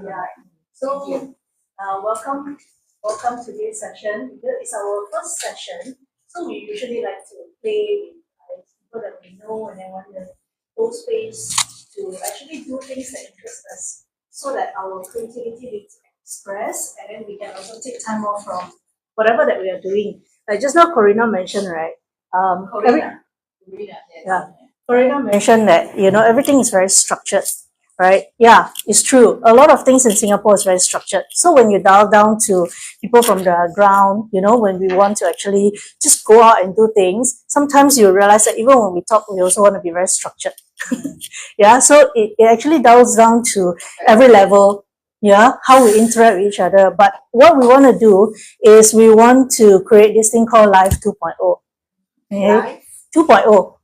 Yeah. So, welcome to this session. It's our first session. So we usually like to play with people that we know, and then want to hold space to actually do things that interest us, so that our creativity gets expressed, and then we can also take time off from whatever that we are doing. Like just now, Corina mentioned, right? Yeah, Corina mentioned that everything is very structured, right? Yeah, it's true. A lot of things in Singapore is very structured. So when you dial down to people from the ground, when we want to actually just go out and do things, sometimes you realize that even when we talk, we also want to be very structured. Yeah, so it actually dials down to every level. Yeah, how we interact with each other. But what we want to do is we want to create this thing called Life 2.0. Okay? 2.0.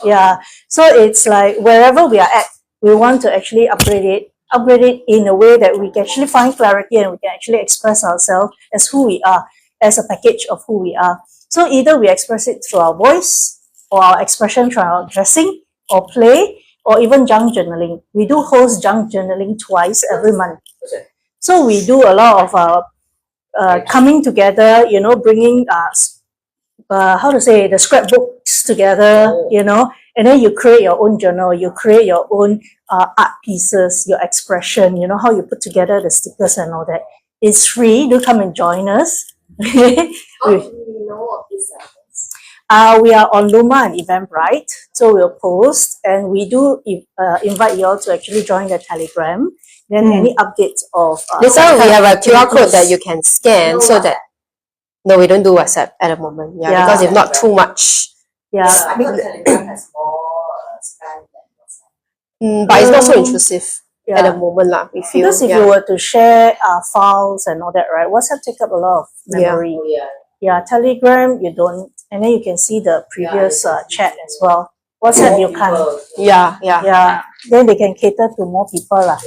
Yeah. So it's like wherever we are at, we want to actually upgrade it in a way that we can actually find clarity and we can actually express ourselves as who we are, as a package of who we are. So either we express it through our voice or our expression through our dressing or play or even junk journaling. We do host junk journaling twice every month. So we do a lot of coming together, bringing how to say, the scrapbooks together, and then you create your own journal, you create your own art pieces, your expression, how you put together the stickers and all that. It's free. Do come and join us. How do we know of these events? We are on Luma and Eventbrite, so we'll post, and we do invite you all to actually join the Telegram. Then any updates of this one we have a QR code that you can scan so that no, we don't do WhatsApp at the moment. Yeah, because if not too much. Yeah, I thought Telegram has more spam than WhatsApp. But it's not so intrusive at the moment, we feel. Because if you were to share files and all that, right, WhatsApp take up a lot of memory. Yeah, Telegram you don't, and then you can see the previous chat as well. WhatsApp you can't. Yeah. Then they can cater to more people lah.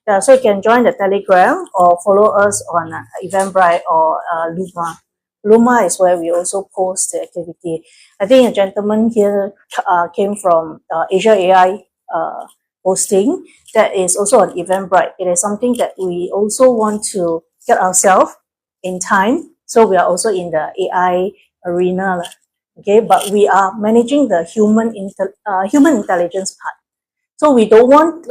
Yeah, so you can join the Telegram or follow us on Eventbrite or Luma. Luma is where we also post the activity. I think a gentleman here came from Asia AI hosting. That is also on Eventbrite. It is something that we also want to get ourselves in time. So we are also in the AI arena. Okay, but we are managing the human intelligence part. So we don't want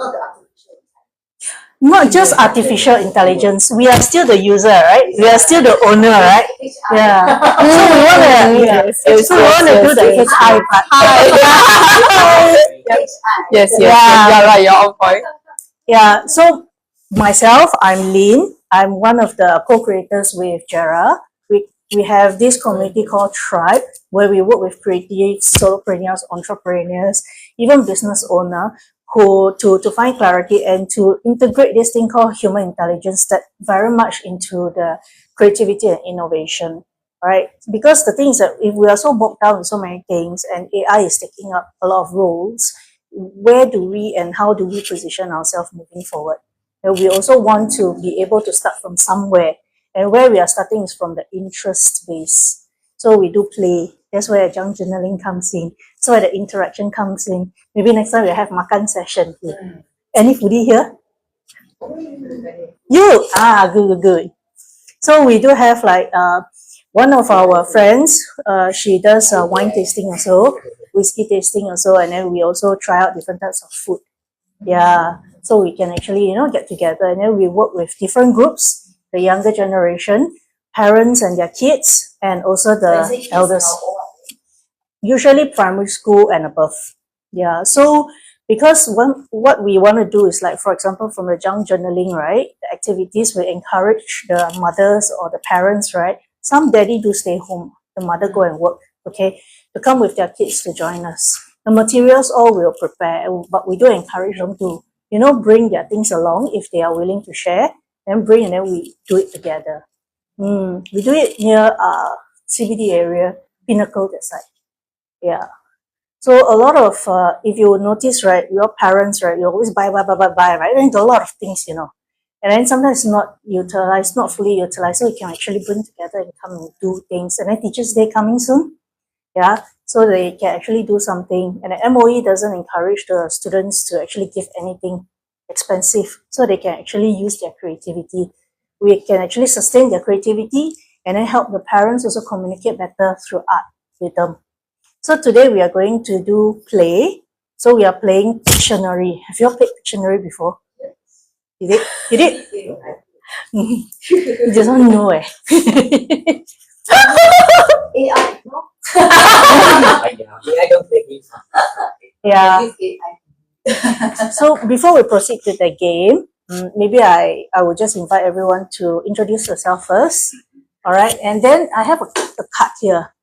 not just artificial intelligence. We are still the user, right? We are still the owner, right? Yeah. So we want to do the HI part. Yes, you're right, you're on point. Yeah. So myself, I'm Lynn. I'm one of the co-creators with Jera. We have this community called Thribe, where we work with creative solopreneurs, entrepreneurs, even business owner, who to find clarity and to integrate this thing called human intelligence that very much into the creativity and innovation, right? Because the thing is that if we are so bogged down with so many things and AI is taking up a lot of roles, where do we and how do we position ourselves moving forward? And we also want to be able to start from somewhere, and where we are starting is from the interest base. So we do play. That's where junk journaling comes in. So where the interaction comes in. Maybe next time we'll have makan session here. Any foodie here? You? Good. So we do have like one of our friends, she does wine tasting also, whiskey tasting also, and then we also try out different types of food. Yeah, so we can actually, get together, and then we work with different groups, the younger generation, parents and their kids, and also the elders. Usually primary school and above. Yeah, so because what we want to do is, like, for example, from the junk journaling, right, the activities will encourage the mothers or the parents, right? Some daddy do stay home, the mother go and work, okay, to come with their kids to join us. The materials all we'll prepare, but we do encourage them to, bring their things along if they are willing to share, and bring, and then we do it together. We do it near CBD area, Pinnacle, that side. Yeah. So a lot of, if you notice, right, your parents, right, you always buy, right? And do a lot of things, And then sometimes not utilized, not fully utilized. So you can actually bring together and come and do things. And then Teachers' Day coming soon. Yeah. So they can actually do something. And the MOE doesn't encourage the students to actually give anything. expensive, so they can actually use their creativity. We can actually sustain their creativity and then help the parents also communicate better through art with them. So today we are going to do play. So we are playing Pictionary. Have you all played Pictionary before? You did? You did? You just don't know eh. AI, no? I don't think it's Yeah. AI. So before we proceed to the game, maybe I will just invite everyone to introduce yourself first. All right. And then I have a card here.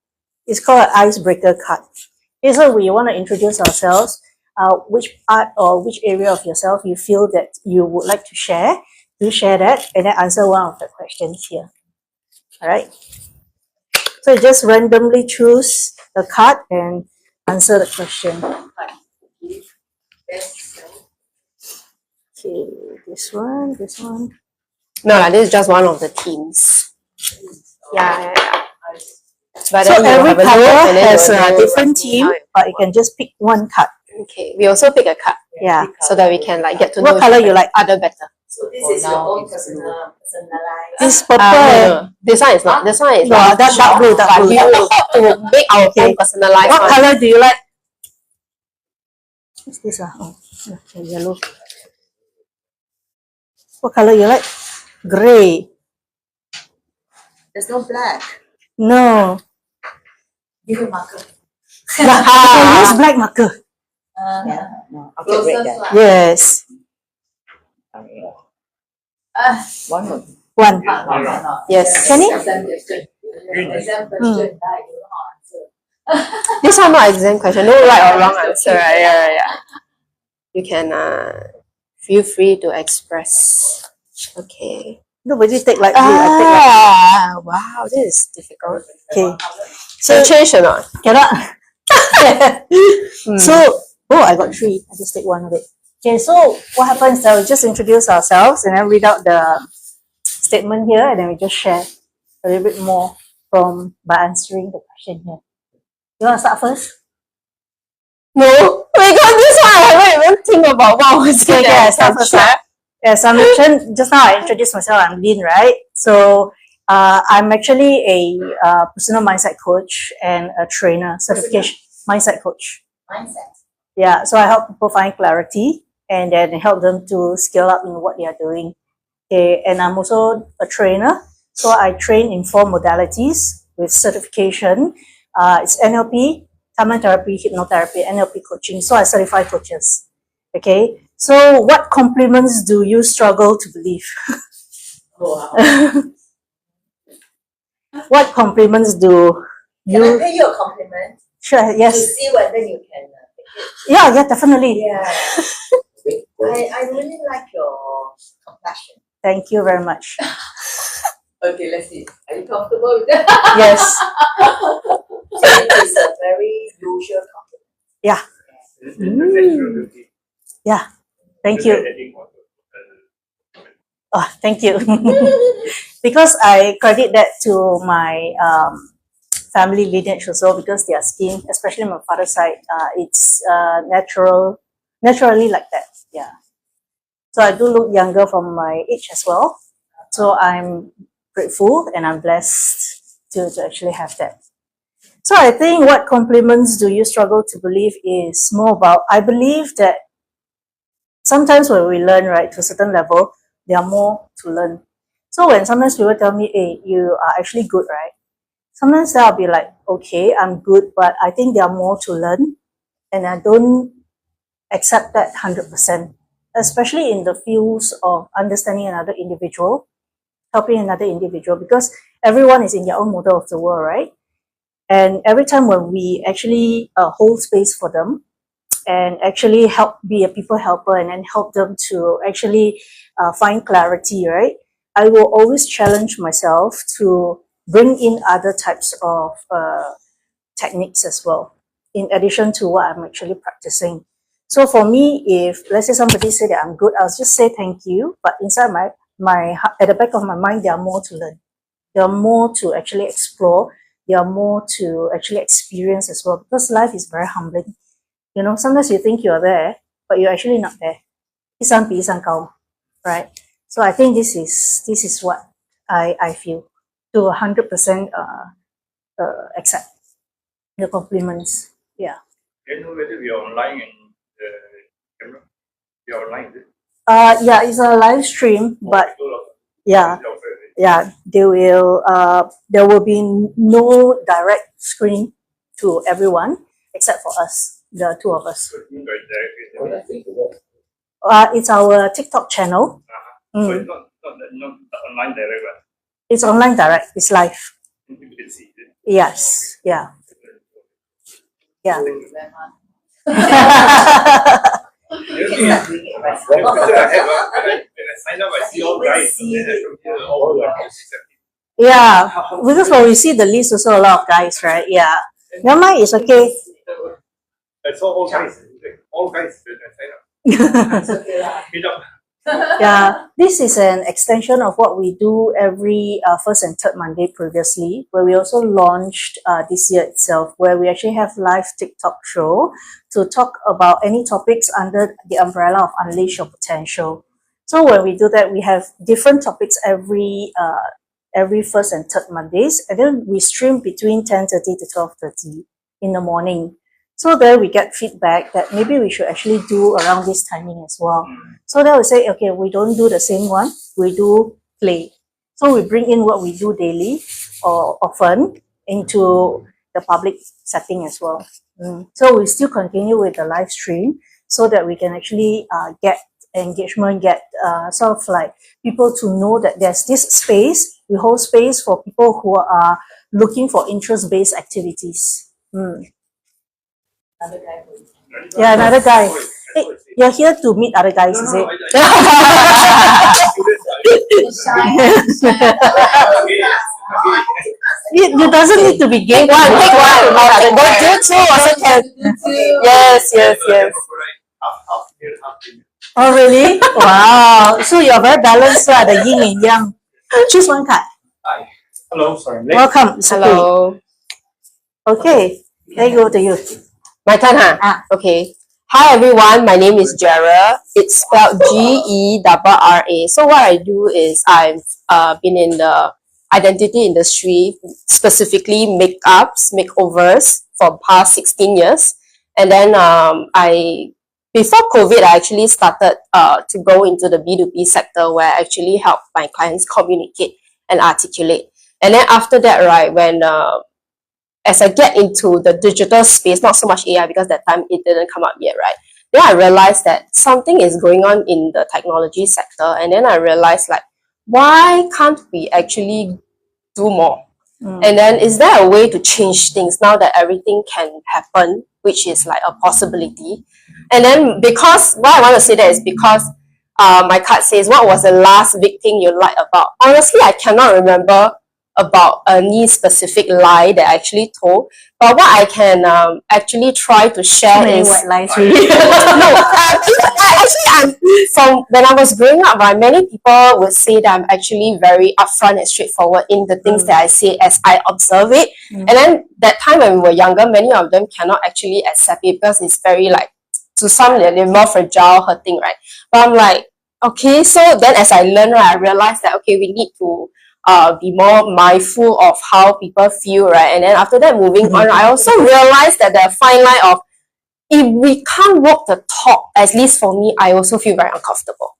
It's called an icebreaker card. Okay, so we want to introduce ourselves, which part or which area of yourself you feel that you would like to share. Do share that and then answer one of the questions here. All right. So just randomly choose the card and answer the question. Okay, this one, this one. No, this is just one of the teams. Yeah. But So then you every have a color look and then has you will a know different roughly team, how it but you can just pick one card. Okay, we also pick a card Yeah. so that we can like get to know What color each you like? other better. So this is your own personalized. This purple. No. This one is not. This one is No, like that dark blue, dark but blue. we will hope to make our Okay. own personalized What one. color do you like? What's this? Oh, okay, yellow. What color you like? Gray. There's no black. No. Give a marker. You can use black marker. No. Okay, wait then. Yes. One more. One. No. Yes. Can it? Exam question. Exam question. I don't know answer. This one not exam question. No right or wrong answer. Right? Yeah. You can feel free to express. Okay. Nobody take like blue. I take like Wow, this is difficult. okay. So change or not? Cannot. So, I got three. I just take one of it. Okay, so what happens is that we just introduce ourselves and then read out the statement here and then we just share a little bit more by answering the question here. You want to start first? No. Wait, God, this one I haven't even think about what was it. Okay, I start first. Yes, I mentioned just now I introduced myself. I'm Lynn, right? So I'm actually a personal mindset coach and a trainer, certification mindset coach. Mindset. Yeah, so I help people find clarity and then help them to scale up in what they are doing. Okay, and I'm also a trainer. So I train in 4 modalities with certification. It's NLP, Timeline Therapy, Hypnotherapy, NLP coaching. So I certify coaches. Okay, so what compliments do you struggle to believe? Wow. What compliments do Can I you? pay you a compliment Sure, to yes. see whether you can Yeah, definitely. Yeah. I really like your compassion. Thank you very much. Okay, let's see. Are you comfortable with that? Yes. So it is a very usual compliment. Yeah. Yeah. Thank you. Oh, thank you. Because I credit that to my family lineage also because their skin, especially my father's side, it's naturally like that. Yeah. So I do look younger from my age as well. So I'm grateful and I'm blessed to actually have that. So I think what compliments do you struggle to believe is more about, I believe that sometimes when we learn, right, to a certain level, there are more to learn. So when sometimes people tell me, hey, you are actually good, right? Sometimes I'll be like, okay, I'm good, but I think there are more to learn. And I don't accept that 100%, especially in the fields of understanding another individual, helping another individual, because everyone is in their own model of the world, right? And every time when we actually hold space for them and actually help be a people helper and then help them to actually find clarity, right? I will always challenge myself to bring in other types of techniques as well, in addition to what I'm actually practicing. So for me, if let's say somebody say that I'm good, I'll just say thank you. But inside my at the back of my mind, there are more to learn. There are more to actually explore. There are more to actually experience as well. Because life is very humbling. You know, sometimes you think you're there, but you're actually not there. 一山比一山高, right? So I think this is what I feel to 100% accept the compliments. Yeah. I know whether we are online and the camera. We are online, is it? Yeah, it's a live stream, but yeah, there will be no direct screen to everyone except for us, the two of us. It's our TikTok channel. So it's not online direct, right? It's online direct. It's live. You can see it. Yes. Yeah. Yeah. When I sign up, I see all guys. Yeah, because when we see the list, also a lot of guys, right? Yeah. No, mine is okay. I saw all guys. All guys when I sign up. Meet up. Yeah, this is an extension of what we do every first and third Monday previously, where we also launched this year itself, where we actually have live TikTok show to talk about any topics under the umbrella of Unleash Your Potential. So when we do that, we have different topics every first and third Mondays, and then we stream between 10:30 to 12:30 in the morning. So there we get feedback that maybe we should actually do around this timing as well. So then we say, okay, we don't do the same one, we do play. So we bring in what we do daily or often into the public setting as well. So we still continue with the live stream so that we can actually get engagement, get sort of like people to know that there's this space. We hold space for people who are looking for interest-based activities. Another guy who Yeah, another guy. Hey, you're here to meet other guys, is it? It doesn't need to be gay. Take one. Go do two also can. Yes. Oh, really? Wow. So you're very balanced, right? The yin and yang. Choose one card. Hi. Hello, sorry. Late. Welcome. It's okay. Hello. Okay. There you go to you. My turn, huh? Ah. Okay. Hi everyone, my name is Jera. It's spelled G-E-R-R-A. So what I do is I've been in the identity industry, specifically makeups, makeovers for past 16 years. And then before COVID, I actually started to go into the B2B sector where I actually help my clients communicate and articulate. And then after that, right, when as I get into the digital space, not so much AI because that time it didn't come up yet, right? Then I realized that something is going on in the technology sector. And then I realized like, why can't we actually do more? And then is there a way to change things now that everything can happen, which is like a possibility? And then because, why I want to say that is because my card says, what was the last big thing you liked about? Honestly, I cannot remember about any specific lie that I actually told, but what I can actually try to share is white lies. actually I'm from when I was growing up, right, many people would say that I'm actually very upfront and straightforward in the things that I say as I observe it. And then that time when we were younger, many of them cannot actually accept it because it's very like, to some they're more fragile, hurting, right? But I'm like, okay, so then as I learn, right, I realized that okay, we need to be more mindful of how people feel, right? And then after that, moving on, I also realized that the fine line of if we can't walk the talk, at least for me, I also feel very uncomfortable.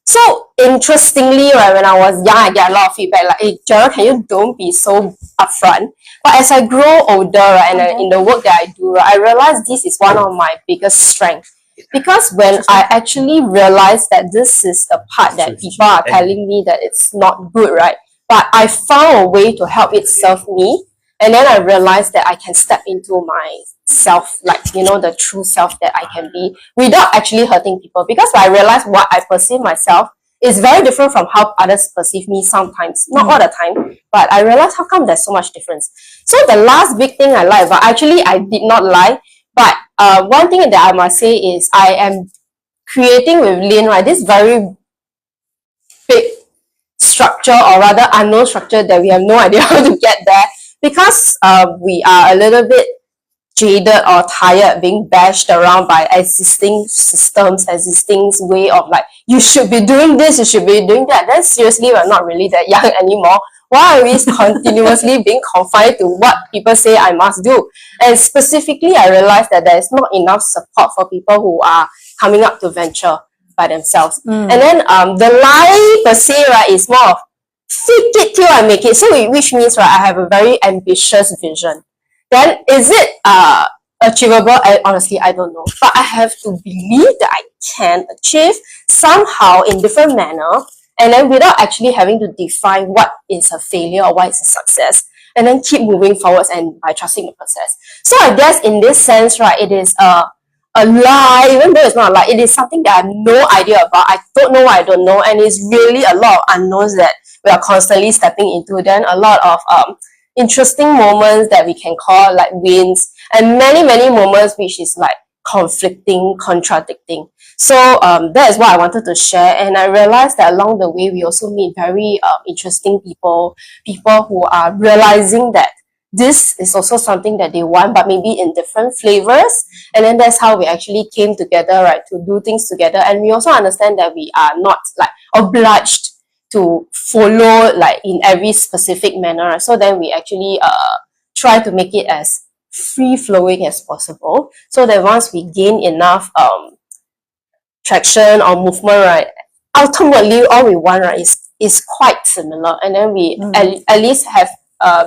So interestingly, right, when I was young, I get a lot of feedback like, hey, Gerald, can you don't be so upfront? But as I grow older, right, and in the work that I do, right, I realize this is one of my biggest strengths. Because when I actually realized that this is the part that people are telling me that it's not good, right? But I found a way to help it serve me. And then I realized that I can step into myself, like, you know, the true self that I can be without actually hurting people. Because I realized what I perceive myself is very different from how others perceive me sometimes. Not all the time, but I realized how come there's so much difference. So the last big thing I like, but actually I did not lie. But one thing that I must say is I am creating with Lynn, right, this very big structure, or rather unknown structure that we have no idea how to get there, because we are a little bit jaded or tired being bashed around by existing systems, existing way of like, you should be doing this, you should be doing that, then seriously, we're not really that young anymore. Why are we continuously being confined to what people say I must do? And specifically, I realized that there is not enough support for people who are coming up to venture by themselves. And then the lie per se, right, is more of fake it till I make it. So which means, right, I have a very ambitious vision. Then is it achievable? Honestly, I don't know. But I have to believe that I can achieve somehow in different manner, and then without actually having to define what is a failure or what is a success, and then keep moving forwards and by trusting the process. So I guess in this sense, right, it is a lie, even though it's not a lie, it is something that I have no idea about. I don't know what I don't know, and it's really a lot of unknowns that we are constantly stepping into. Then a lot of interesting moments that we can call like wins, and many moments which is like conflicting, contradicting. So that is what I wanted to share, and I realized that along the way we also meet very interesting people who are realizing that this is also something that they want, but maybe in different flavors. And then that's how we actually came together, right, to do things together. And we also understand that we are not like obliged to follow like in every specific manner. So then we actually try to make it as free flowing as possible, so that once we gain enough traction or movement, right, ultimately all we want, right, is quite similar. And then we at least have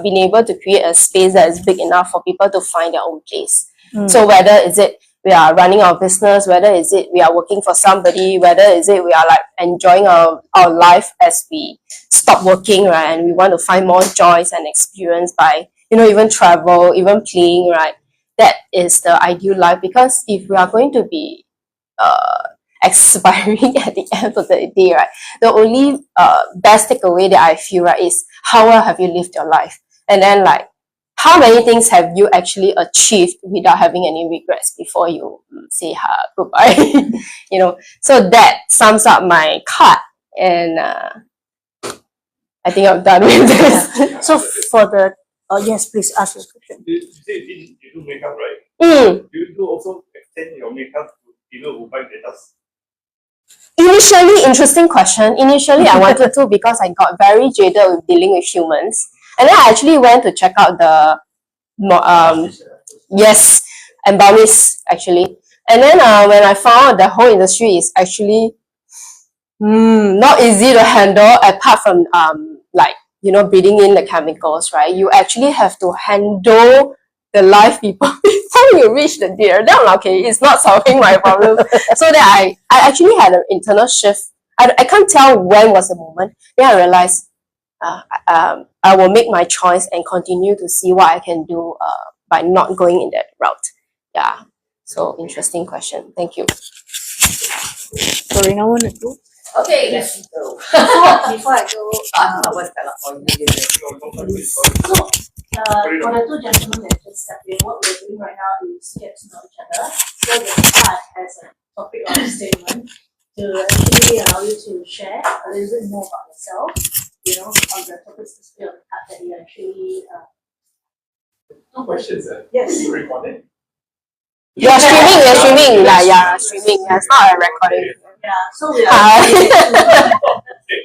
been able to create a space that is big enough for people to find their own place. So whether is it we are running our business, whether is it we are working for somebody, whether is it we are like enjoying our life as we stop working, right, and we want to find more joys and experience by, you know, even travel, even playing, right, that is the ideal life. Because if we are going to be expiring at the end of the day, right, the only best takeaway that I feel, right, is how well have you lived your life, and then like how many things have you actually achieved without having any regrets before you say goodbye. You know, so that sums up my card, and I think I'm done with this. So for the yes, please ask the question. You say you do makeup, right? Mm. You do also extend your makeup to people who buy makeup. Initially, interesting question. Initially, I wanted to because I got very jaded with dealing with humans. And then I actually went to check out the, yes, embalmist actually. And then when I found out the whole industry is actually not easy to handle, apart from like, you know, breathing in the chemicals, right? You actually have to handle the live people before you reach the deer. Then I'm like, okay, it's not solving my problem. So that I actually had an internal shift. I can't tell when was the moment. Then I realized I will make my choice and continue to see what I can do by not going in that route. Yeah. So interesting question. Thank you. Sorry, no one to go. Okay, let's go. Before I go, so for the two gentlemen that just stepped in, what we're doing right now is get to know each other. So the card has a topic or a statement to actually allow you to share a little bit more about yourself, you know, on the topics display on the card that you actually. Two questions. Yes. You recorded? You're streaming. Yeah, streaming. Yeah, it's not a recording. Yeah, so we are. Okay,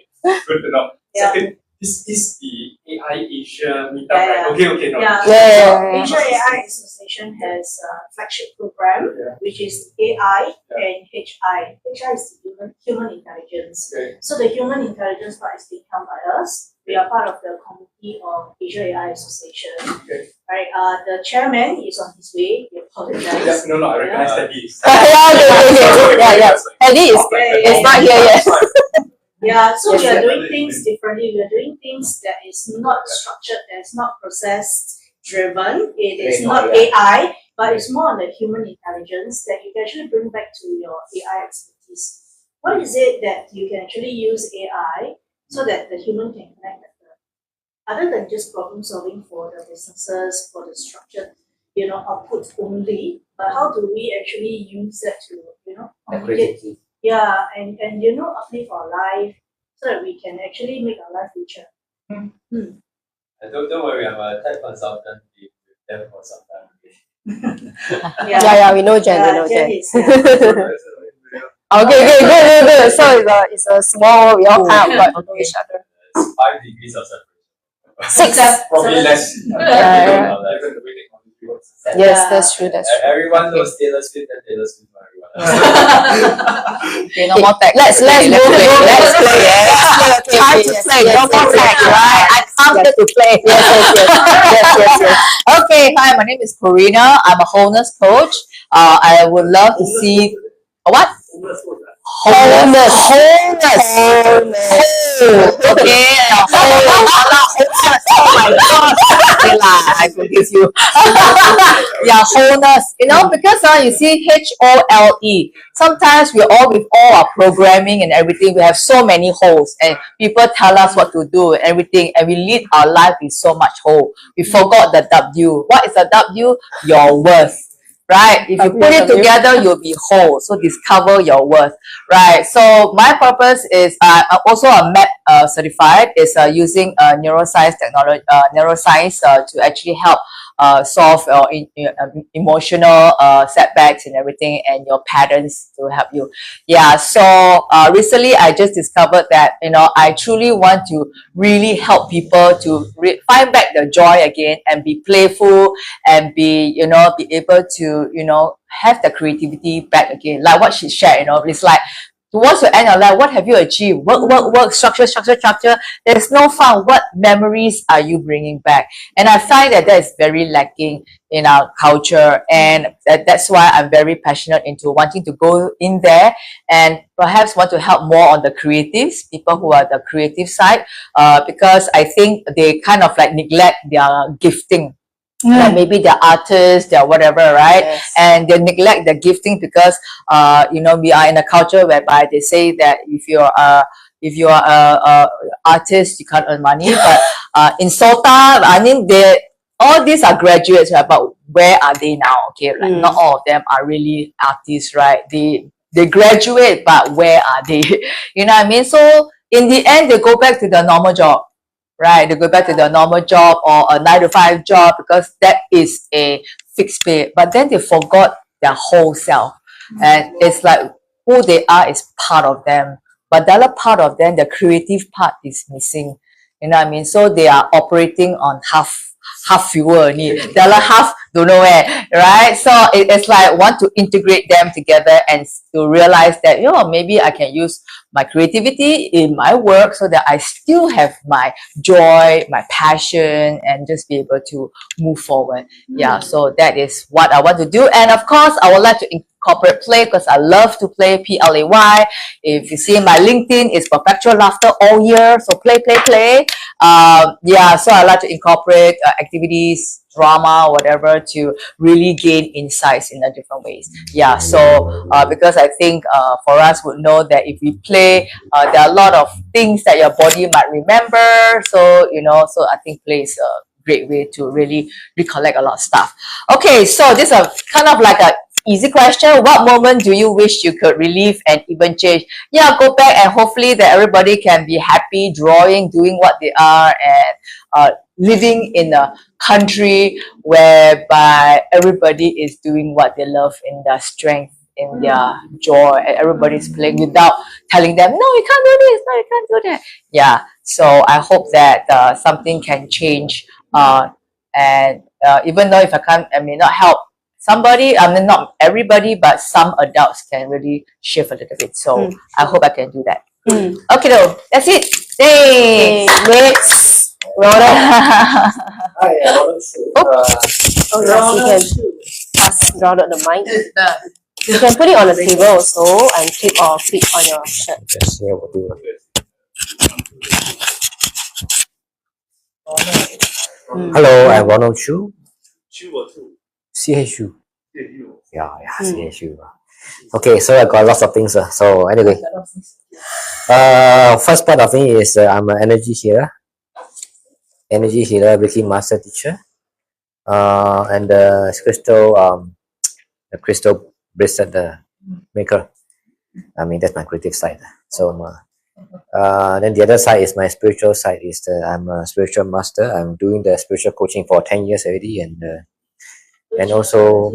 good to know. Yeah. Second, this is the AI Asia meetup, Yeah, right? Okay, no. Yeah. Asia AI Association has a flagship program, which is AI and HI. HI is the human intelligence. Okay. So the human intelligence part is being held by us. We are part of the committee of Asia AI Association. Okay. Right. The chairman is on his way. We apologize. Yeah, no, I recognize that he is. Yeah. Eddie is not here yet. Yeah, so we are doing things differently. We are doing things that is not structured, that is not process driven. It is not AI, but it's more on the human intelligence that you can actually bring back to your AI expertise. What is it that you can actually use AI so that the human can connect better? Other than just problem solving for the businesses, for the structured, you know, output only, but how do we actually use that to, you know, communicate? Yeah, and you know, uplift our life so that we can actually make our life richer. Don't worry, I'm a tech consultant with them for some time. Yeah, we know Jen, we know Jen Jen. is, Okay, good. So it's a small, we all kind of got to know each other. 5 degrees of separation. 6. Probably less. Yeah. Yes, that's true. Everyone knows Taylor Swift and Taylor Swift. Okay, no more tech. Let's play. play. Let's play. Okay, Time to yes, play. yes, No more yes, tech, yes, right? I come here to play. Yes. Okay, hi, my name is Corina. I'm a wholeness coach. I would love to see what? Wholeness. Okay. Oh my God. Okay lah, I forgive you. Yeah, wholeness. You know, because you see HOLE. Sometimes we all with all our programming and everything, we have so many holes, and people tell us what to do and everything, and we lead our life with so much hole. We forgot the W. What is the W? Your worth. Right? If you put it together, you'll be whole. So discover your worth. Right? So my purpose is I'm also a MEP certified. Is using neuroscience technology, neuroscience to actually help solve emotional setbacks and everything, and your patterns to help you. Yeah. So recently I just discovered that I truly want to really help people to find back the joy again and be playful and be able to have the creativity back again, like what she shared. It's like towards the end of life, what have you achieved? Work, structure. There's no fun. What memories are you bringing back? And I find that is very lacking in our culture, and that's why I'm very passionate into wanting to go in there and perhaps want to help more on the creatives, people who are the creative side, because I think they kind of like neglect their gifting. Like maybe they're artists, they're whatever, right? Yes. And they neglect the gifting because we are in a culture whereby they say that if you're a artist, you can't earn money. But in SOTA, I mean, all these are graduates, right? But where are they now? Okay, like not all of them are really artists, right? They graduate, but where are they? You know what I mean? So in the end, they go back to the normal job. Right, they go back to their normal job or a 9 to 5 job because that is a fixed pay. But then they forgot their whole self, and it's like who they are is part of them, but the other part of them, the creative part, is missing. You know what I mean? So they are operating on half fuel only. The other half don't know where, right? So it's like want to integrate them together and to realize that maybe I can use my creativity in my work so that I still have my joy, my passion, and just be able to move forward. Yeah, so that is what I want to do. And of course, I would like to incorporate play because I love to play, PLAY. If you see my LinkedIn, it's perpetual laughter all year. So play. So I like to incorporate activities, drama, whatever, to really gain insights in a different ways. Yeah, so because I think for us would know that if we play, there are a lot of things that your body might remember. So so I think play is a great way to really recollect a lot of stuff. Okay, so this is kind of like a easy question. What moment do you wish you could relive and even change? Yeah, go back and hopefully that everybody can be happy, drawing, doing what they are, and living in a country whereby everybody is doing what they love in their strength, in their joy, and everybody's playing without telling them, no, you can't do this, no, you can't do that. Yeah, so I hope that something can change. And even though if I may not help somebody, I mean, not everybody, but some adults can really shift a little bit. So I hope I can do that. Okay, though, that's it. Thanks. Next. Ronald. Hi, Ronald. Yes, you can pass Ronald the mic. You can put it on the table also and clip on your shirt. Yes, yeah, we'll do it. Hello, I'm Ronald Chu. CHU. Yeah, CHU. Okay, so I got lots of things. So anyway, first part of me is I'm an energy healer, Reiki master teacher, and the crystal bracelet maker. I mean, that's my creative side. So then the other side is my spiritual side. I'm a spiritual master. I'm doing the spiritual coaching for 10 years already, and and also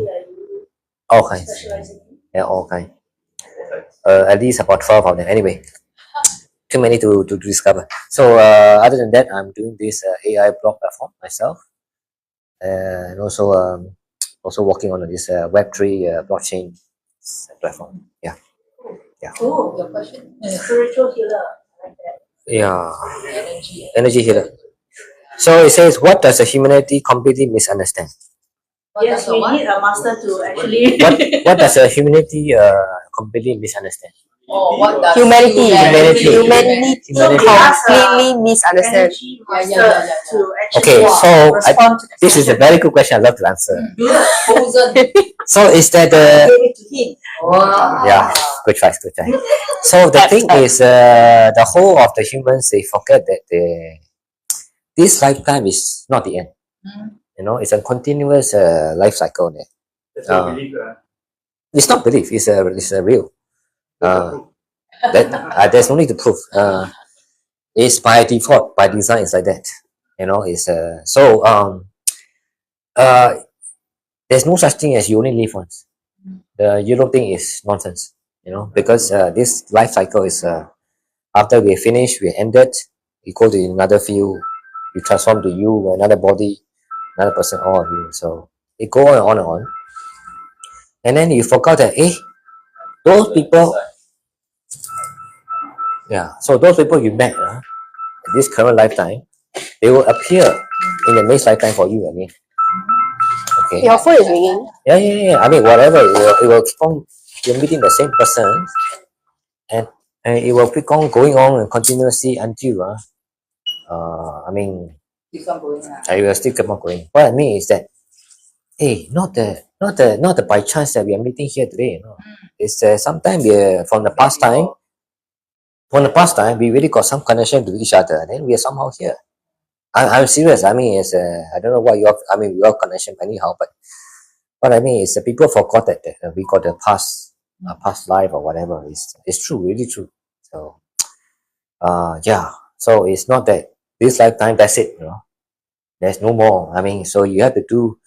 all kinds. Yeah, all kinds. At least about 12 of them. Anyway, too many to discover. So other than that, I'm doing this AI blog platform myself, and also working on this Web3 blockchain platform. Yeah. Cool. Your question? Spiritual healer. I like that. Yeah. Energy. Energy healer. So it says, what does a humanity completely misunderstand? Yes, we need a master to actually. What does a humanity completely misunderstand? Oh, what does Humanity. Humanity. So we ask completely misunderstand. energy Yeah, master yeah, yeah, yeah. to actually Okay, so respond to the this is a very good question. I love to answer. Frozen. So is that Give it to him. Wow. yeah, good choice, good choice. So the thing is, the whole of the humans, they forget that this lifetime is not the end. You know, it's a continuous life cycle. That's what Uh, we believe. It's not belief. It's a real. There's no need to prove. It's by default, by design, it's like that. You know, it's uh, there's no such thing as you only live once. The Euro thing is nonsense. You know, because this life cycle is after we finish, we ended, you go to another field, you transform to you, another body, another person, all of you. So it go on and on and on. And then you forgot that, those people, yeah, so those people you met this current lifetime, they will appear in the next lifetime for you again. Okay. Your phone is ringing. Yeah. I mean, whatever, it will keep on, you're meeting the same person, and it will keep on going on and continuously until, I mean, Keep on going. I will still keep on going. What I mean is that, not the by chance that we are meeting here today. You know, it's sometimes we from the past time. From the past time, we really got some connection to each other. Then we are somehow here. I'm serious. I mean, it's I don't know what you. I mean, we have connection anyhow, but what I mean is the people forgot that we got a past life or whatever. It's true, really true. So, yeah. So it's not that this lifetime. That's it. You know, there's no more. I mean, so you have to do.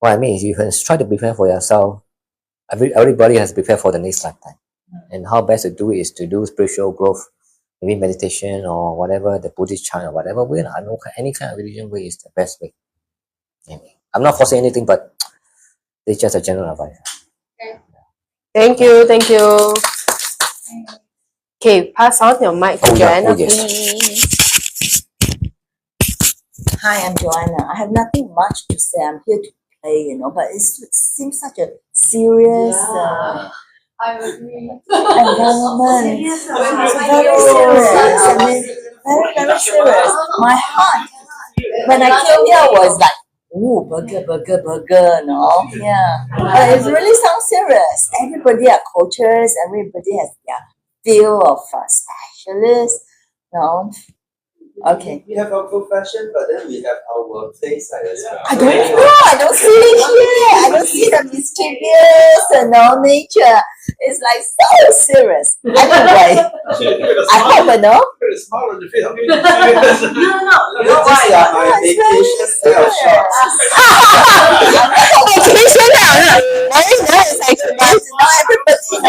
What I mean is you can try to prepare for yourself. Everybody has to prepare for the next lifetime. And how best to do it is to do spiritual growth, maybe meditation or whatever, the Buddhist chant or whatever way. I know any kind of religion way is the best way. Anyway, I'm not forcing anything, but it's just a general advice. Thank you. Okay, pass on your mic to Oh, yeah. Joanna, Oh, yes. please. Hi, I'm Joanna. I have nothing much to say. I'm here to play, but it seems such a serious I agree. environment. Serious, It's very serious. I mean, very, very serious. My heart, when I came here, was like, ooh, burger, Yeah. But it really sounds serious. Everybody are coaches. Everybody has their field of specialists. Okay. We have our profession, but then we have our play side as well. I don't know. I don't see it here. I don't see the mischievous nature. It's like so serious. Anyway, I hope I know. Smile on the face. How can you No. do You know These why? are my vacation style shots.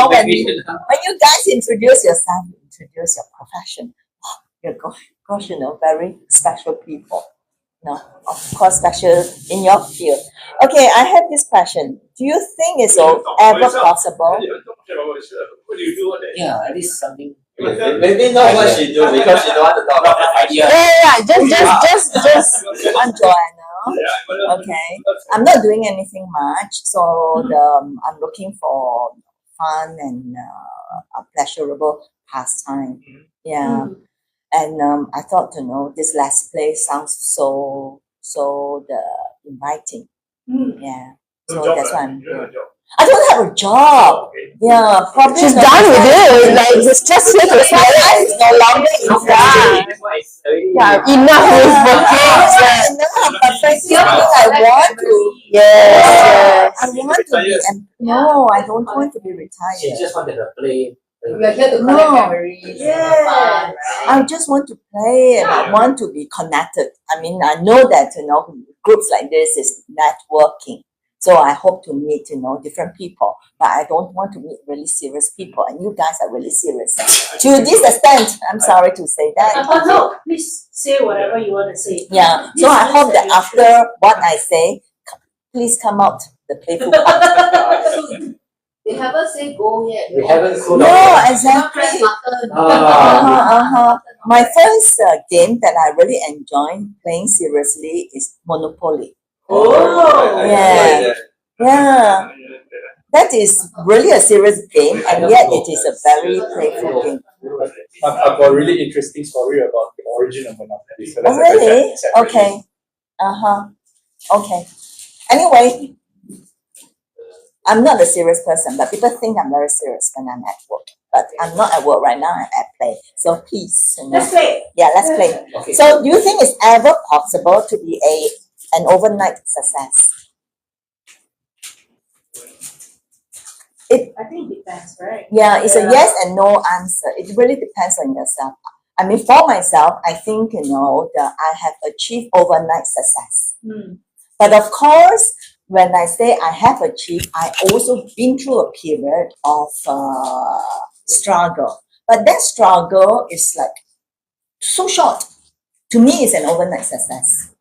When you guys introduce yourself, you introduce your profession. Gosh, very special people. Of course, special in your field. Okay, I have this question. Do you think it's ever possible? What do you do on that? Yeah, at least something. Maybe not what she do because she don't want to talk about the idea. Just. I'm Joanna. Okay. I'm not doing anything much, so I'm looking for fun and a pleasurable pastime. Yeah. And I thought, this last play sounds so inviting. Yeah. So that's why I'm here. I don't have a job. Yeah, probably. She's done with it. Like, it's just here to say that it's no longer Yeah, enough with working. But frankly speaking, I want to. Yes. I want to be. No, I don't want to be She retired. just wanted to play. We are here to collect No. memories. Yeah. I just want to play and I want to be connected. I mean, I know that, groups like this is networking. So I hope to meet, different people, but I don't want to meet really serious people. And you guys are really serious. To this extent, I'm sorry to say that. No, please say whatever you want to say. Yeah. So I hope that after what I say, please come out the playful part. They haven't said go yet. We haven't cooled No, down. exactly. Ah. My first game that I really enjoy playing seriously is Monopoly. Oh, Yeah. Yeah. That is really a serious game, and yet it is a very playful game. I've got a really interesting story about the origin of Monopoly. So Oh, really? Okay. Okay. Anyway, I'm not a serious person, but people think I'm very serious when I'm at work. But I'm not at work right now, I'm at play. So please, let's play. Yeah, let's play. Okay. So do you think it's ever possible to be an overnight success? I think it depends, right? Yeah, it's a yes and no answer. It really depends on yourself. I mean, for myself, I think, that I have achieved overnight success. But of course, when I say I have achieved, I also been through a period of struggle. But that struggle is like so short. To me, it's an overnight success.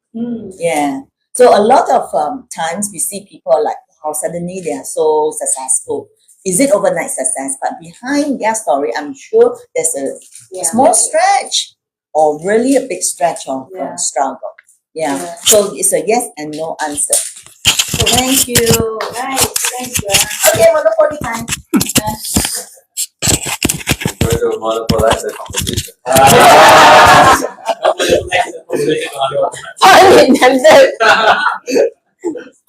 Yeah. So a lot of times we see people like, wow, suddenly they are so successful. Is it overnight success? But behind their story, I'm sure there's a small stretch or really a big stretch of struggle. Yeah. So it's a yes and no answer. Thank you. Right, thanks, Joanne. Okay, Monopoly time. We're going to monopolize the conversation. Unintended.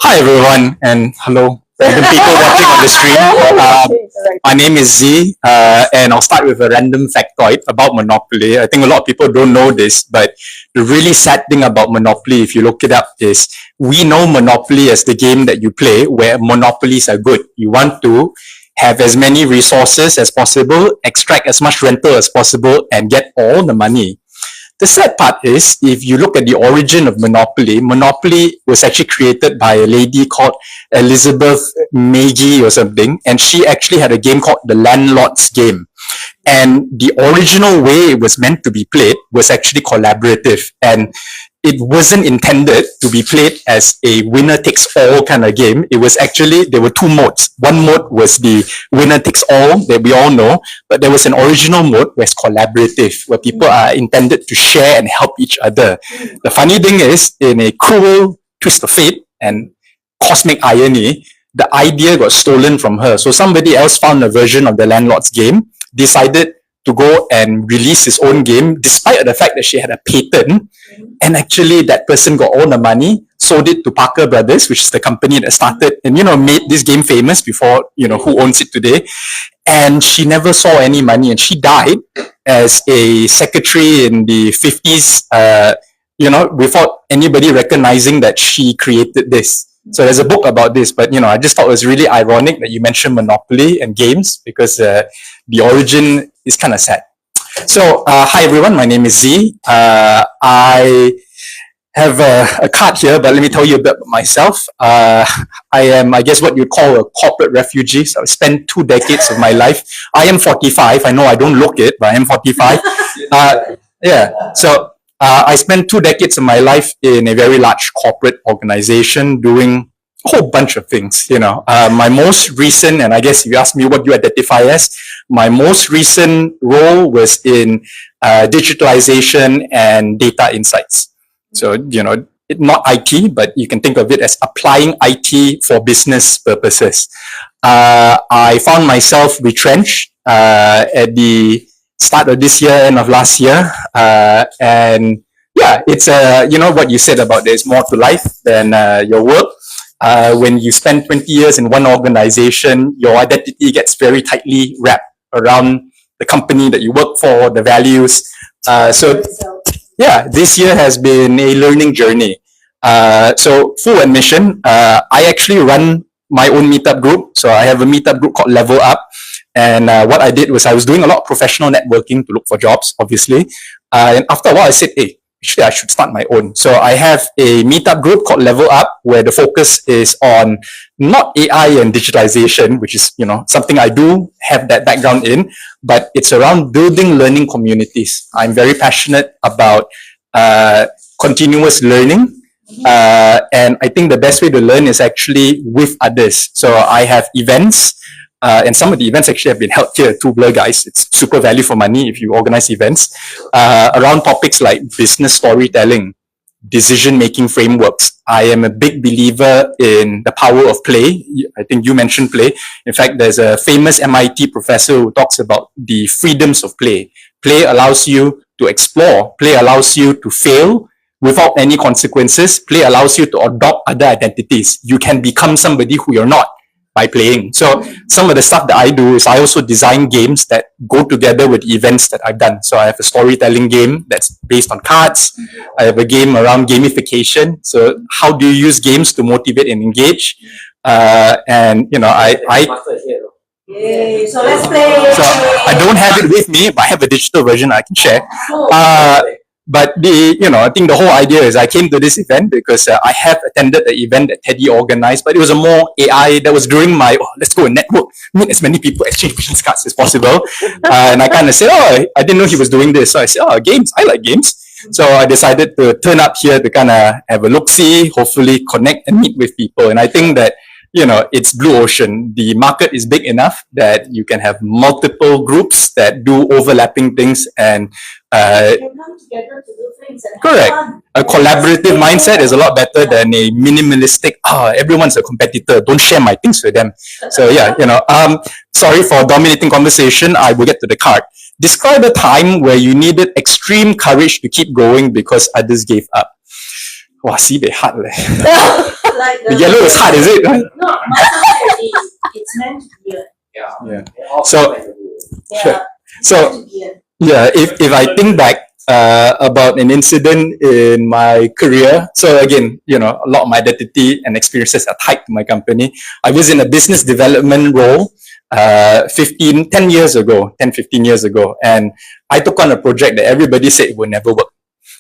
Hi everyone, and hello random people watching on the stream. My name is Z, and I'll start with a random factoid about Monopoly. I think a lot of people don't know this, but the really sad thing about Monopoly, if you look it up, is we know Monopoly as the game that you play where monopolies are good. You want to have as many resources as possible, extract as much rental as possible, and get all the money. The sad part is, if you look at the origin of Monopoly, Monopoly was actually created by a lady called Elizabeth Magee or something, and she actually had a game called the Landlord's Game. And the original way it was meant to be played was actually collaborative, and it wasn't intended to be played as a winner takes all kind of game. It was actually, there were two modes. One mode was the winner takes all that we all know, but there was an original mode where it's collaborative, where people are intended to share and help each other. The funny thing is, in a cruel twist of fate and cosmic irony, the idea got stolen from her. So somebody else found a version of the Landlord's Game, decided to go and release his own game, despite the fact that she had a patent. And actually, that person got all the money, sold it to Parker Brothers, which is the company that started and, made this game famous before, who owns it today. And she never saw any money, and she died as a secretary in the 50s, without anybody recognizing that she created this. So there's a book about this, but I just thought it was really ironic that you mentioned Monopoly and games, because the origin is kind of sad. So hi everyone, my name is Z. I have a card here, but let me tell you a bit about myself. I am, I guess, what you'd call a corporate refugee. So I spent 2 decades of my life. I am 45. I know I don't look it, but I am 45. So I spent 2 decades of my life in a very large corporate organization doing a whole bunch of things, My most recent, and I guess if you ask me what you identify as, my most recent role was in digitalization and data insights. So, not IT, but you can think of it as applying IT for business purposes. I found myself retrenched at the start of this year, end of last year. And yeah, it's, what you said about there's more to life than your work. When you spend 20 years in one organization, your identity gets very tightly wrapped around the company that you work for, the values. So yeah, this year has been a learning journey. So full admission, I actually run my own meetup group. So I have a meetup group called Level Up. And what I did was I was doing a lot of professional networking to look for jobs, obviously. And after a while, I said, hey, we actually I should start my own. So I have a meetup group called Level Up, where the focus is on not AI and digitalization, which is, something I do have that background in, but it's around building learning communities. I'm very passionate about continuous learning. And I think the best way to learn is actually with others. So I have events, and some of the events actually have been held here at Blur, guys. It's super value for money if you organize events around topics like business storytelling, decision-making frameworks. I am a big believer in the power of play. I think you mentioned play. In fact, there's a famous MIT professor who talks about the freedoms of play. Play allows you to explore. Play allows you to fail without any consequences. Play allows you to adopt other identities. You can become somebody who you're not by playing. So some of the stuff that I do is I also design games that go together with events that I've done. So I have a storytelling game that's based on cards. I have a game around gamification. So how do you use games to motivate and engage? And Yay, so let's play. so I don't have it with me, but I have a digital version I can share. But I think the whole idea is I came to this event because I have attended the event that Teddy organized, but it was a more AI that was during my, let's go and network, meet as many people, exchange business cards as possible. And I kind of said, I didn't know he was doing this. So I said, games, I like games. So I decided to turn up here to kind of have a look-see, hopefully connect and meet with people. And I think that, it's blue ocean. The market is big enough that you can have multiple groups that do overlapping things and You can come together to do things and have correct. fun. A collaborative mindset is a lot better than a minimalistic, everyone's a competitor, don't share my things with them. So sorry for dominating conversation, I will get to the card. Describe a time where you needed extreme courage to keep going because others gave up. Wow, sibei hard leh. Like The yellow is hard, is it? No, it's meant to be. Yeah. So, Yeah. So, yeah, if I think back about an incident in my career, so again, a lot of my identity and experiences are tied to my company. I was in a business development role 10 years ago, 15 years ago, and I took on a project that everybody said it would never work.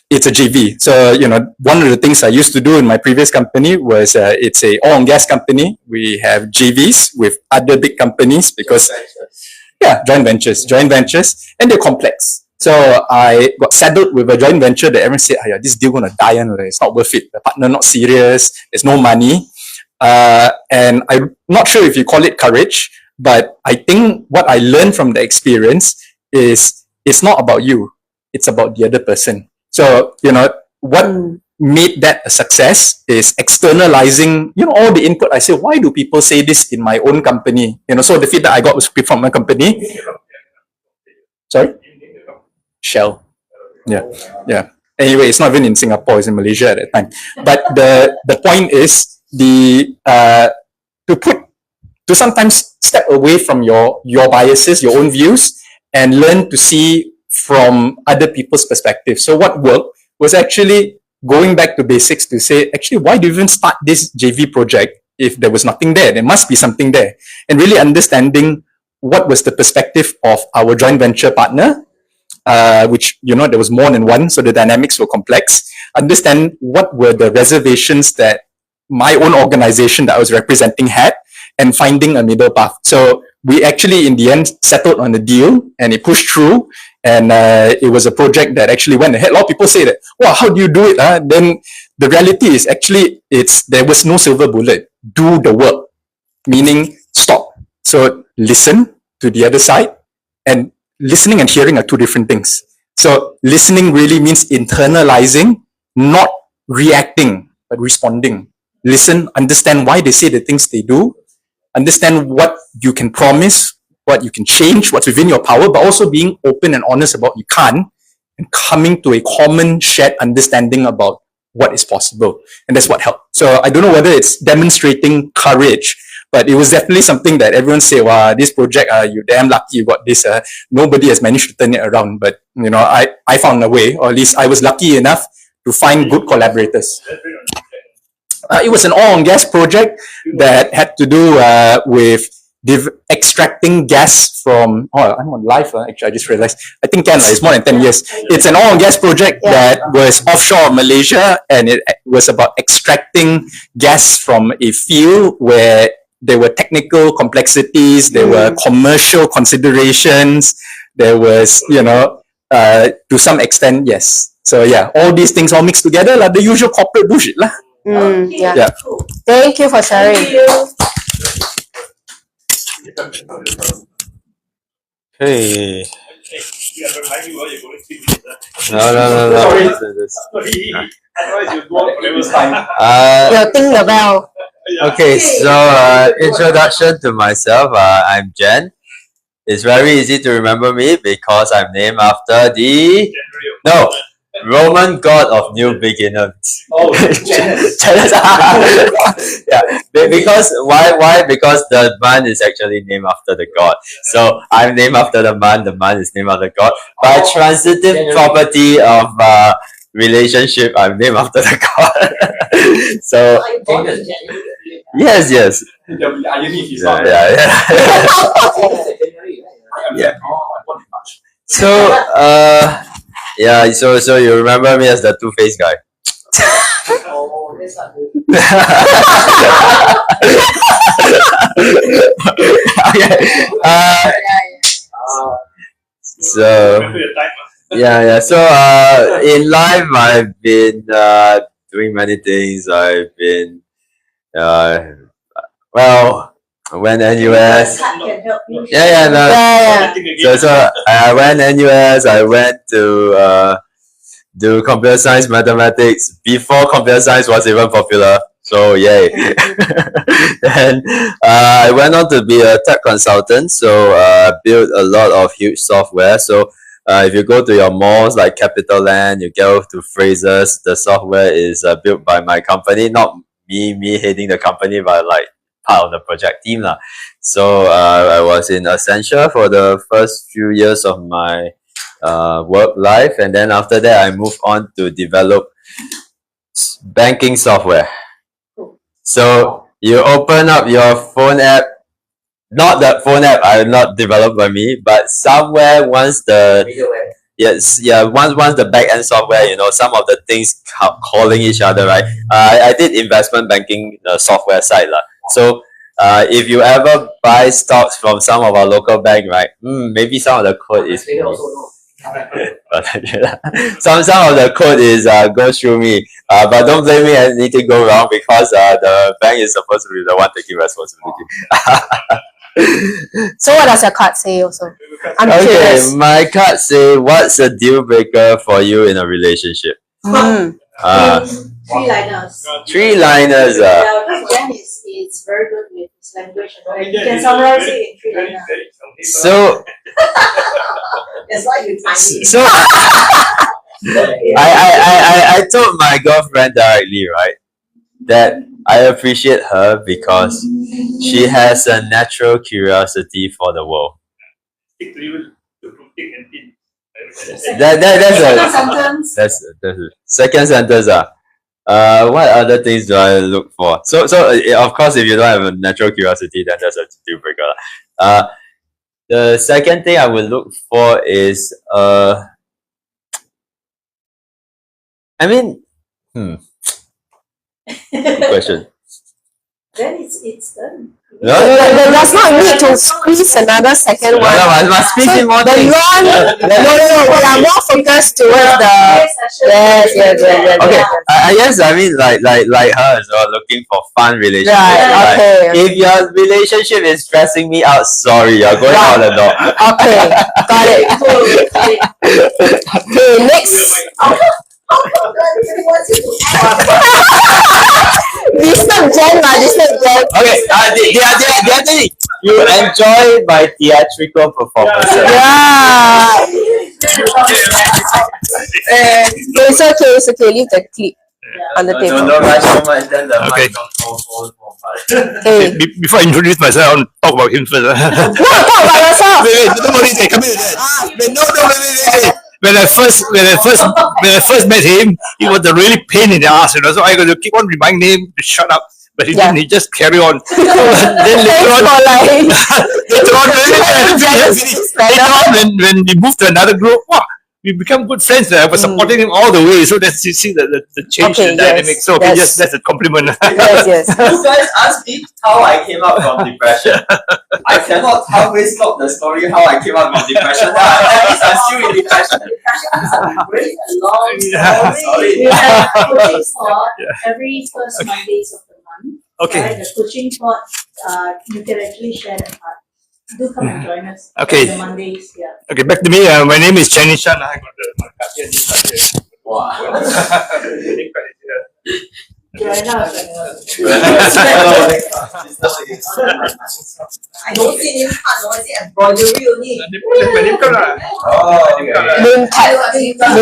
It's a JV. So, one of the things I used to do in my previous company was it's a oil and gas company. We have JVs with other big companies because joint ventures, and they're complex. So I got saddled with a joint venture that everyone said, this deal gonna die, and it's not worth it. The partner not serious, there's no money. And I'm not sure if you call it courage, but I think what I learned from the experience is it's not about you, it's about the other person. So, what made that a success is externalizing, all the input. I say, why do people say this in my own company? So the feedback I got was from my company. Sorry? Shell. Yeah. Anyway, it's not even in Singapore, it's in Malaysia at that time. But the point is to sometimes step away from your biases, your own views, and learn to see from other people's perspective. So what worked was actually going back to basics to say, actually, why do you even start this JV project if there was nothing there? There must be something there. And really understanding what was the perspective of our joint venture partner, which, there was more than one, so the dynamics were complex. Understand what were the reservations that my own organization that I was representing had, and finding a middle path. So we actually, in the end, settled on a deal, and it pushed through. And it was a project that actually went ahead. A lot of people say that, wow, how do you do it? Then the reality is actually there was no silver bullet. Do the work, meaning stop. So listen to the other side, and listening and hearing are two different things. So listening really means internalizing, not reacting, but responding. Listen, understand why they say the things they do, understand what you can promise, what you can change, what's within your power, but also being open and honest about you can't, and coming to a common shared understanding about what is possible. And that's what helped. So I don't know whether it's demonstrating courage, but it was definitely something that everyone said, wow, this project, you're damn lucky you got this. Nobody has managed to turn it around. But, I found a way, or at least I was lucky enough to find good collaborators. It was an oil and gas project that had to do with extracting gas from. Oh, I'm on live. Actually, I just realized. I think it's more than 10 years. It's an oil and gas project that was offshore of Malaysia, and it was about extracting gas from a field where there were technical complexities, there were commercial considerations, there was, to some extent, yes. So yeah, all these things all mixed together, like the usual corporate bullshit lah. Yeah. Thank you for sharing. Hey. You have to remind me what you're going to do. No. Sorry. Otherwise you go on forever time. You'll ding the bell. Okay, so introduction to myself. I'm Jen. It's very easy to remember me because I'm named after the Roman god of new beginners. Oh, Janice. Yeah, because why? Because the man is actually named after the god. So I'm named after the man is named after God. By transitive property of relationship, I'm named after the god. So yes. Yeah. So so you remember me as the two-faced guy. So so in life I've been doing many things. I've been I went NUS. So I went NUS. I went to do computer science mathematics before computer science was even popular. So yay. Then I went on to be a tech consultant. So built a lot of huge software. So if you go to your malls like CapitaLand, you go to Fraser's, the software is built by my company, not me heading the company, but like part of the project team lah. So I was in Accenture for the first few years of my work life, and then after that I moved on to develop banking software. So you open up your phone app, not the phone app, not developed by me, but somewhere once the once the back end software, some of the things calling each other, right? I did investment banking software side lah. So if you ever buy stocks from some of our local bank, right? Maybe some of the code is some of the code is goes through me. But don't blame me anything go wrong because the bank is supposed to be the one taking responsibility. So what does your card say also? I'm Okay, curious. my card say, what's a deal breaker for you in a relationship? Three-liners. Three-liners. Because Jen is very good with his language. You can summarize it in three-liners. So That's why you tiny. So I told my girlfriend directly, right, that I appreciate her because she has a natural curiosity for the world. That's a second sentence. What other things do I look for? So of course, if you don't have a natural curiosity, then that's a deal breaker. The second thing I would look for is good question. Then it's done. No, There does not need to squeeze another second one. I must squeeze in more The things. no, we are more focused towards the yes. Okay, I guess like her as well, looking for fun relationship. Right, okay. If your relationship is stressing me out, sorry, you're going out the door. Okay, got it. Okay, next. Disturb Jen. Okay, the other thing, you enjoy my theatrical performances. Yeah. It's okay. Leave the clip on the table. No rush so much, then the Okay. mic don't fall apart. Okay. Before I introduce myself, I want to talk about him first. No, talk about yourself. Wait, don't worry, come here. Wait. When I first met him, he was a really pain in the ass, So I got to keep on reminding him to shut up. but he Yeah. didn't. He just carry on. Then later on, later on, when we moved to another group, wow, we become good friends. I was supporting him all the way. So that's you see the change Okay, in dynamic. yes, So okay, yes. that's a compliment. Yes, yes. You guys asked me how I came out from depression. I cannot halfway stop the story how I came out from depression. That means I'm still in depression. Really a long Yeah. story. We have coaching slot every first Mondays of the month. Okay. Right? The coaching slot, you can actually share that part. Do come and join us. Okay. On the Mondays, yeah. Okay, back to me. My name is Chenny Chan. I got my card here. This card here. Wow. Name card is here. Join us. I don't see any part, no, I see embroidery only. That's my name card lah. Oh, Name card lah. Name tag.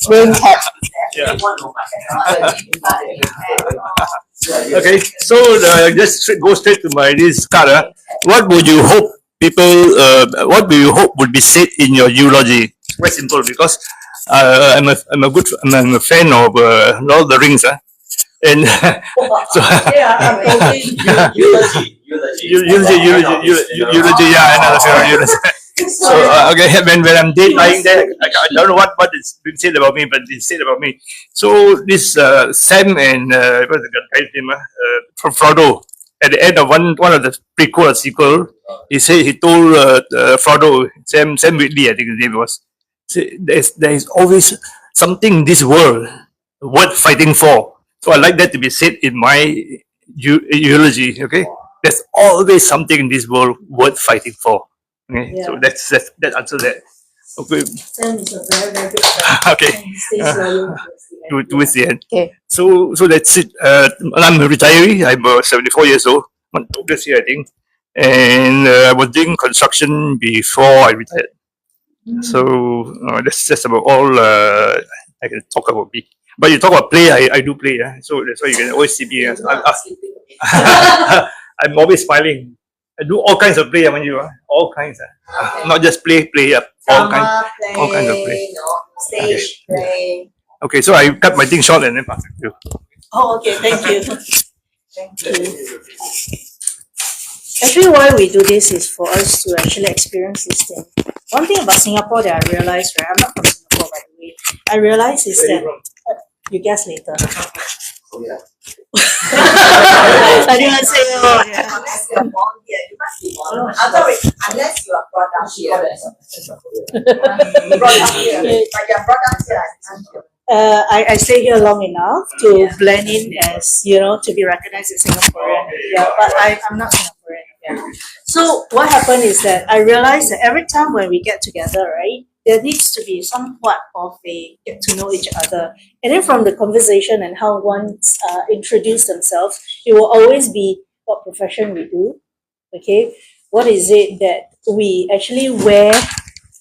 Name tag. Yeah. Okay, so just go straight to my this card. What would you hope people? What do you hope would be said in your eulogy? It's quite simple because I'm a fan of Lord of the Rings. And so eulogy, yeah, another favorite eulogy. So okay, when I'm dead lying there, I don't know what is being said about me, but it's said about me. So this Sam and what's the guy's name? From Frodo. At the end of one of the prequel or sequel, he told Frodo, Sam Whitley, I think his name was. There is always something in this world worth fighting for. So I like that to be said in my eulogy. Okay, there's always something in this world worth fighting for. Okay, Yeah. so that answers that. Okay, Sam is a very, very good friend. okay. And he stays loyal Towards the end. Okay. So that's it. I'm a retiree. I'm 74 years old. This year, I think. And I was doing construction before I retired. So that's about all I can talk about me. But you talk about play, I do play. So that's why you can always see me. I'm always smiling. I do all kinds of play, all kinds. Not just play. All kinds of play. Stage play. Okay, so I cut my thing short and then pass it to you. Oh, okay, thank you. Thank you. Actually, why we do this is for us to actually experience this thing. One thing about Singapore that I realized, right? I'm not from Singapore, by the way. I realized is that you guess later. I didn't say oh yeah. Unless you're born here, you must be born. Unless you are brought up here. Brought up here. But you're brought up here. I stay here long enough to blend in as, to be recognized as Singaporean. Yeah, but I'm not Singaporean. Yeah. So what happened is that I realized that every time when we get together, right, there needs to be somewhat of a get to know each other. And then from the conversation and how one introduce themselves, it will always be what profession we do. Okay. What is it that we actually wear?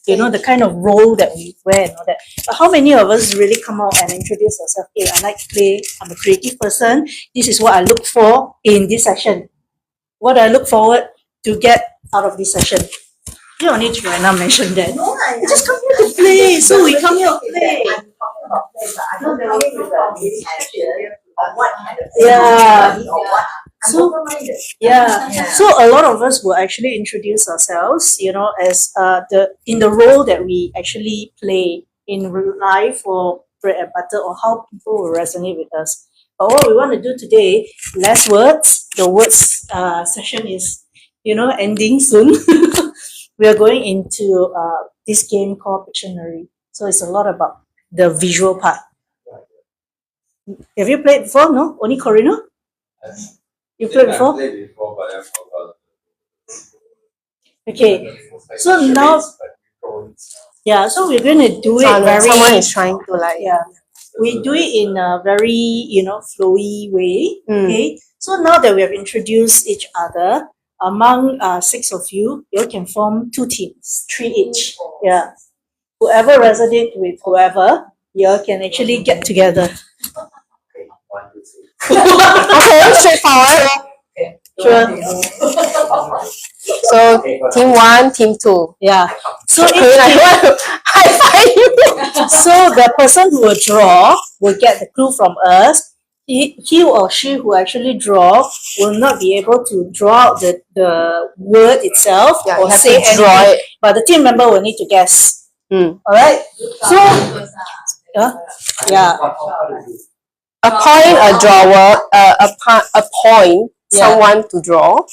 The kind of role that we wear and all that. But how many of us really come out and introduce ourselves? Hey, I like play. I'm a creative person. This is what I look for in this session. What I look forward to get out of this session. You don't need to mention that. No, I just come here to play. So we come here to play. I'm talking about play, but I don't know if it's or what kind of Yeah. or what. I'm So- open-minded. Yeah. So a lot of us will actually introduce ourselves, as in the role that we actually play in real life or bread and butter, or how people will resonate with us. But what we want to do today, less words. The words session is, ending soon. We are going into this game called Pictionary. So it's a lot about the visual part. Have you played before? No? Only Corino? You played before? played before, but I forgot. Okay. So now, yeah, so we're going to do it Someone very, is trying to we do it in a very, flowy way. Mm. Okay. So now that we have introduced each other, among 6 of you, you can form 2 teams, 3 each. Yeah. Whoever resonates with whoever, you can actually get together. Okay, straightforward. Sure. So team 1, team 2. Yeah. So Okay, I want to high five you. So the person who will draw will get the clue from us. he or she who actually draw will not be able to draw out the word itself Yeah, or you have say to draw anything, it. but the team member will need to guess. Mm. All right. So, yeah. Appoint a drawer, appoint Yeah. someone to draw,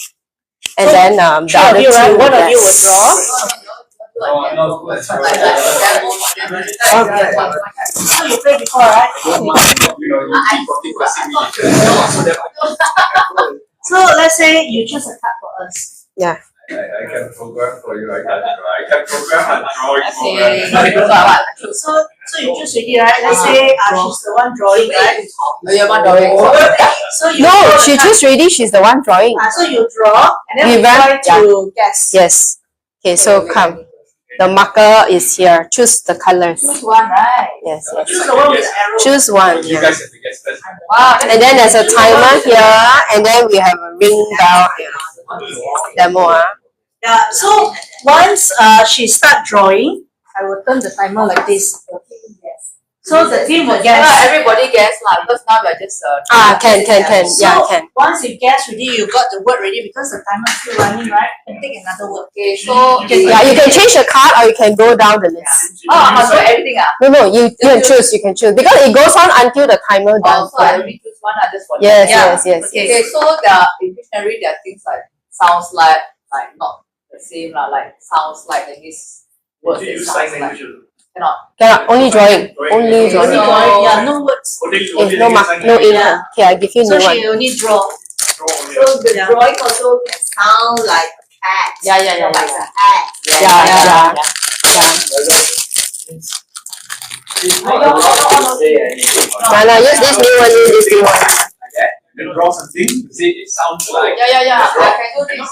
and So, then the Three of other you, right? two One of you will guess. draw. Okay. So you played before, right? So let's say you choose a card for us. Yeah. I can program for you. I can program a drawing program. So you choose already, right? Let's say she's the one drawing, right? You're one drawing. So you No, draw the she card. choose already. She's the one drawing. So you draw and then We we try went- to guess. Yes. Okay, so come. The marker is here. Choose the colors. Choose one, right? Yes. Yes. Choose the one with the arrow. Choose one. You Yeah. guys have to guess first. Wow. And then there's a timer here, and then we have a ring down here. Demo. Yeah. So once she start drawing, I will turn the timer like this. So the team will guess. Everybody guess lah, because now we're just Can. Yeah, So can. once you guess ready, you got the word ready because the timer is still running, right? You can take another word. Okay, so Yeah, you can change the card or you can go down the list. I must do everything No, you can choose. You can choose because it goes on until the timer done. So I only choose one, just for Yes, Yeah. yes. Okay, so in dictionary there are things like sounds like not the same lah, like sounds like and this word Do you use that sign sounds like language? cannot. Cannot, only drawing. Only Only drawing. drawing, yeah, no words. Okay, no mark, no ink. Yeah. Okay, I give you So new one. she only draw. So the Yeah. drawing also can sound like a cat. Yeah. Like a hat. Yeah. Nana, use this new one, use this new one. You can draw something. See, it sounds like. Yeah. I can do this.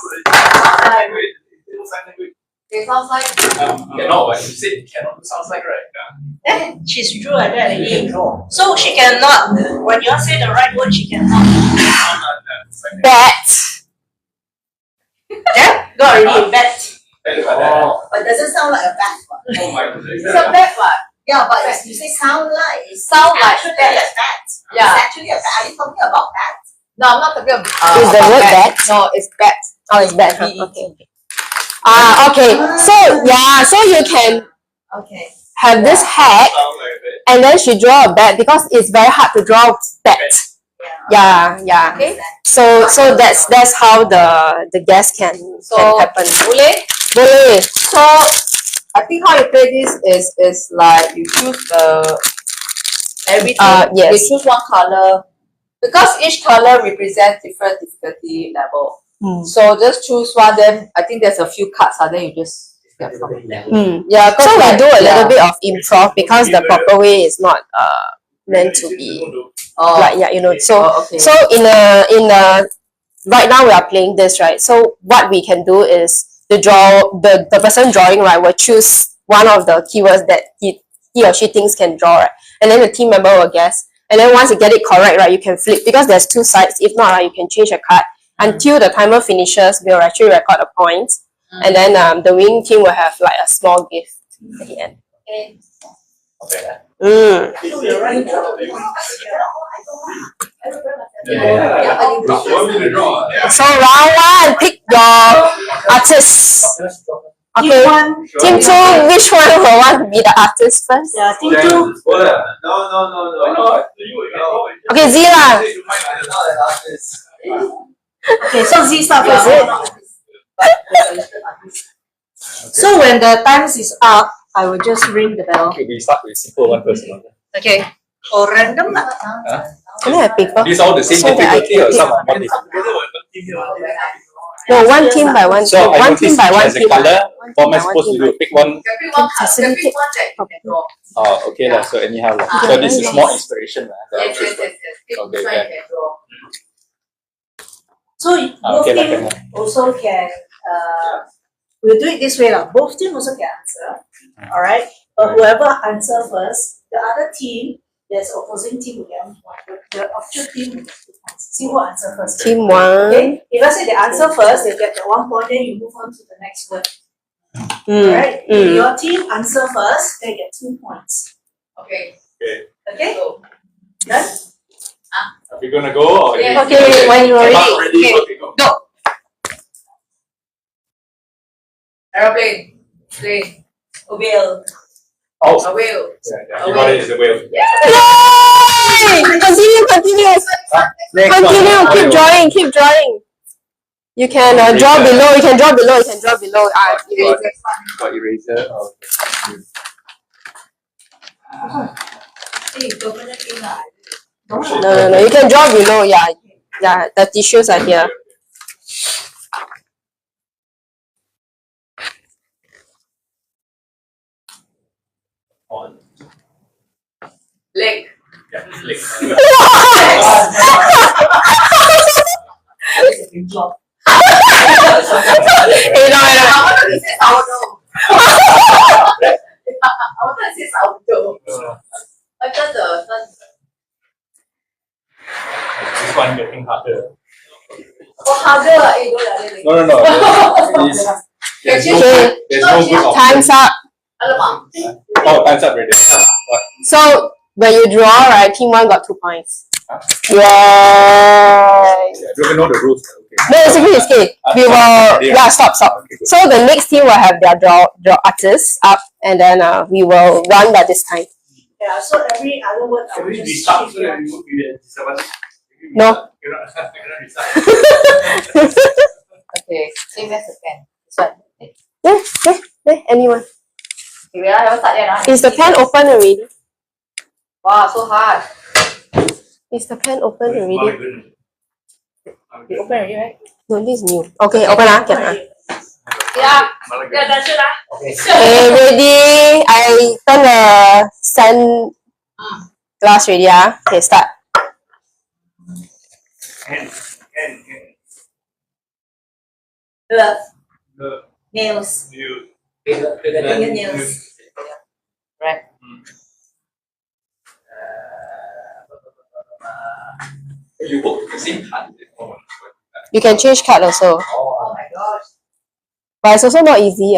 Sign language. It sounds like Cannot, but you said it cannot. It sounds like right. She's drew like that already. So she cannot. When you say the right word, she cannot. Bat. Yeah, got already bet. but doesn't sound like a bat. Oh my It's a bat what? Yeah, but you say sound like, it Sound like actually bat. a bat. Yeah. It's actually a bat. Are you talking about bat? No, I'm not talking about Is the word bat? No, it's bat. Oh, it's bat. Huh? B-E-T. Okay. Okay. So you can Okay. have this hat, and then she draw a bat because it's very hard to draw bat. Yeah. Okay. So that's how the guess can happen. Boleh. So I think how you play this is like you choose everything. Yes. You choose one color because each color represents different difficulty level. So just choose one. Then I think there's a few cards. Then you just get from there. Yeah. So we do a little bit of improv because the proper way is not meant to be like So okay. so in a right now we are playing this, right? So what we can do is the person drawing, right, will choose one of the keywords that he or she thinks can draw, right? And then the team member will guess. And then once you get it correct, right, you can flip because there's two sides. If not, right, you can change a card. Until the timer finishes, we'll actually record the points. And then the winning team will have like a small gift at the end. So round one, pick your artist. Okay. Team two, which one will want to be the artist first? Yeah, team two. No. Okay, Zira. Okay, so Z start first. So when the times is up, I will just ring the bell. Okay, we start with simple one first. Okay. Or random lah. Can I have paper? These all the same So that I difficulty can or some pick. are more difficult? No, one team by one team. So I One team noticed by one as a team. color, One what team am I by supposed to one do? Pick one. Pick one card. Pick one that you can draw. Oh, okay lah. So anyhow lah. So this is more inspiration lah. Yes. Pick which one you can draw. So both okay lah, team can lah. also can we'll do it this way lah. Both team also can answer. Alright. But whoever answer first, the other team, there's opposing team will get 1 point. The option team will get 2 points. See who answer first. Team one. Okay. If let's say they answer first, they get the 1 point, then you move on to the next word. Alright. If your team answer first, they get 2 points. Okay. Okay? So Done? We're gonna go or Okay, when you're ready. Not ready. Okay, go. Aeroplane. Plane. A whale. Oh, A whale. yeah, you got it. It's a whale. Yay! Continue. Continue. Keep drawing. Keep drawing. You can draw below. You can draw below. You can draw below. Eraser. Got eraser. No. You can draw below. Yeah. The tissues are here. On. Leg. Yeah, click. I know. I wanted to say sourdough. I thought the This one getting harder. harder. Don't No. There's no good option. Time's up. Alamak. Oh, time's up already. What? So when you draw, right, team 1 got 2 points. Yay! Yeah, do you know the rules? Okay. No, it's okay. We will stop. Okay, good. So the next team will have their draw artists up, and then we will run by this time. Yeah, so every other word I Can will we just restart change so that one. we won't be at disadvantage? No. Cannot restart. Okay. Same as the pen. This one. Anyone? Okay, wait, I haven't started yet. Is the pen open already? Wow, so hard. Is the pen open My already? goodness. You open already, right? No, this is new. Okay, open can. Yeah. My Yeah, that's it. Okay, ready? I turn the sand glass ready. Okay, start. Hand. The Nails. new. Fingernails. Right. You work at the same time. You can change card also. Oh my gosh. But it's also not easy.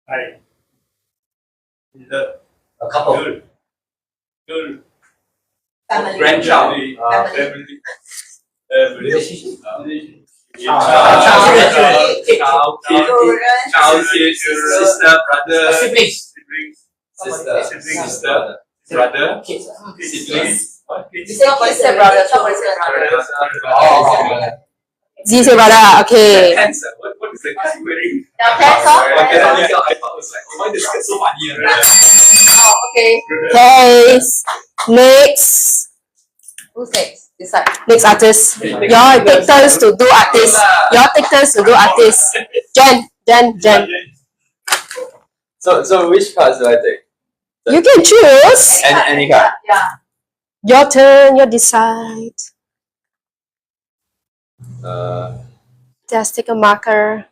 Hi. The A couple. good. Family. Grandchild. Family. Relationship. Child, sister, brother, Siblings. sister, brother, Kids. siblings. What? You say sister brother. Somebody say brother. Oh. Z say brother. Okay. Pants. What is the guy wearing? Now pants off. I cannot tell. I thought it was like, oh, why this skirt so funny? Oh, okay. Okay. Next. Who's next? This side. Next artist. Y'all take turns to do artist. Y'all take turns to do artist. Jen. So which cards do I take? You can choose. Any card. Yeah. Your turn. You decide. Just take a marker.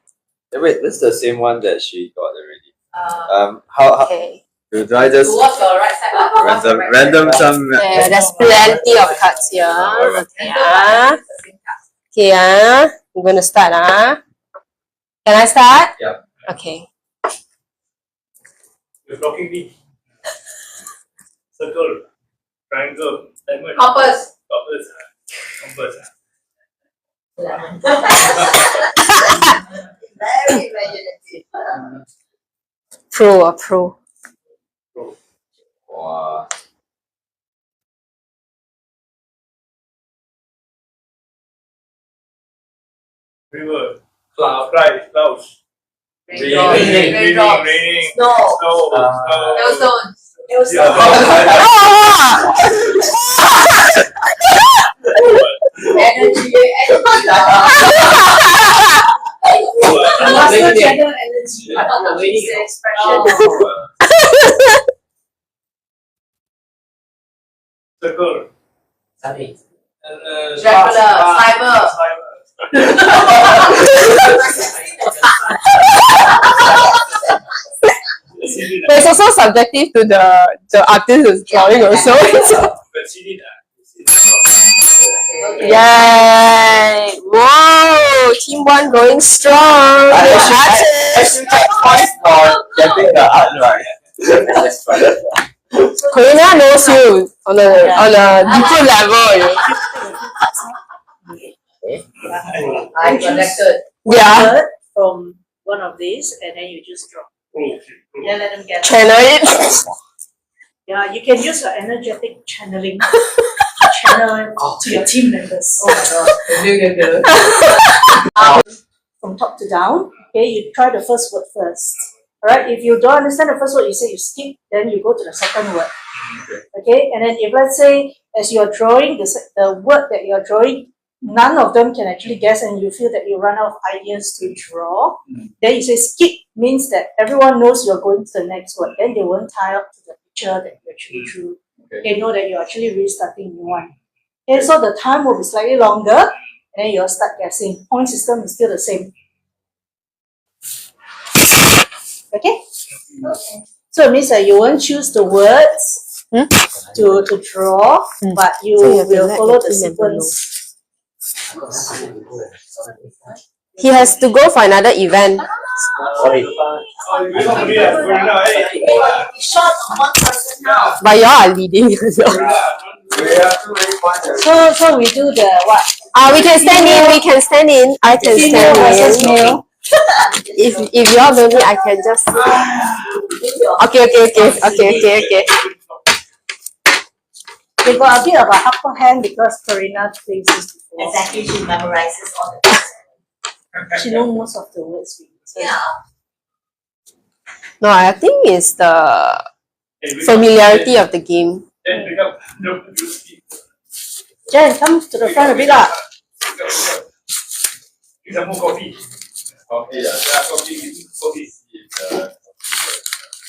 Wait, this is the same one that she got already. Uh, How Okay. do I just What's your right side? random some? Okay, there's plenty of cards here. Okay. Okay. I'm gonna start. Can I start? Yeah. Okay. You're blocking me. Circle. Triangle. Diamond. Compass. Compass. Very imaginative. Pro. Wow. River. Cloud. Clouds. Raindrops. Raining. Snow. Hailstones. Energy. Master channel energy. It's an expression. Circle. Sunny. Dracula. Cyber. But it's also subjective to the artist who's drawing also. Yay! Whoa! Team 1 going strong. I should get points for getting the art right. That's fine. Karina knows you on a different level. I connected. Yeah. Word from one of these, and then you just draw. Then let them get. Channel it. Yeah, you can use your energetic channeling. Channel to your team members. From top to down. Okay, you try the first word first. Alright, if you don't understand the first word, you say you skip, then you go to the second word. Okay, and then if let's say as you're drawing the word that you're drawing, none of them can actually guess, and you feel that you run out of ideas to draw, then you say skip, means that everyone knows you're going to the next word. Then they won't tie up to the picture that you actually drew. They know that you're actually restarting new one. Okay, so the time will be slightly longer, and then you'll start guessing. Point system is still the same. Okay? So it means that you won't choose the words to draw, but you will follow the sequence. He has to go for another event. Sorry. Short on one person now. But you all are leading. So we do the what? We can stand in. We can stand in. I can Female versus stand in. male. If you all don't need, I can just. Okay. They got a bit of an upper hand because Karina plays this before. Exactly, she memorizes all the words. She knows most of the words. Yeah. No, I think it's the familiarity of the game. Jen, come to the front a bit lah.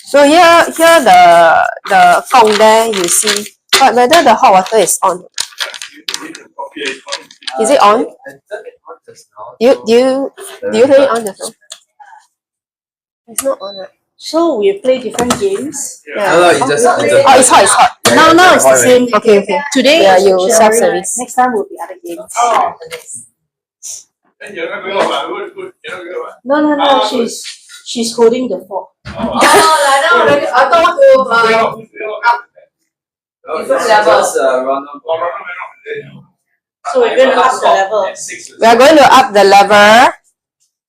So here the font there you see, but whether the hot water is on. Is it on? Do you turn it on just now? It's not on. Right? So we play different games. Oh, it's hot. Now it's the same. Okay. Today Yeah, is you Dictionary, self-service. Next time will be other games. Oh, No. She's holding the fork. I thought different levels. So we're going to up the level. We are going to up the level,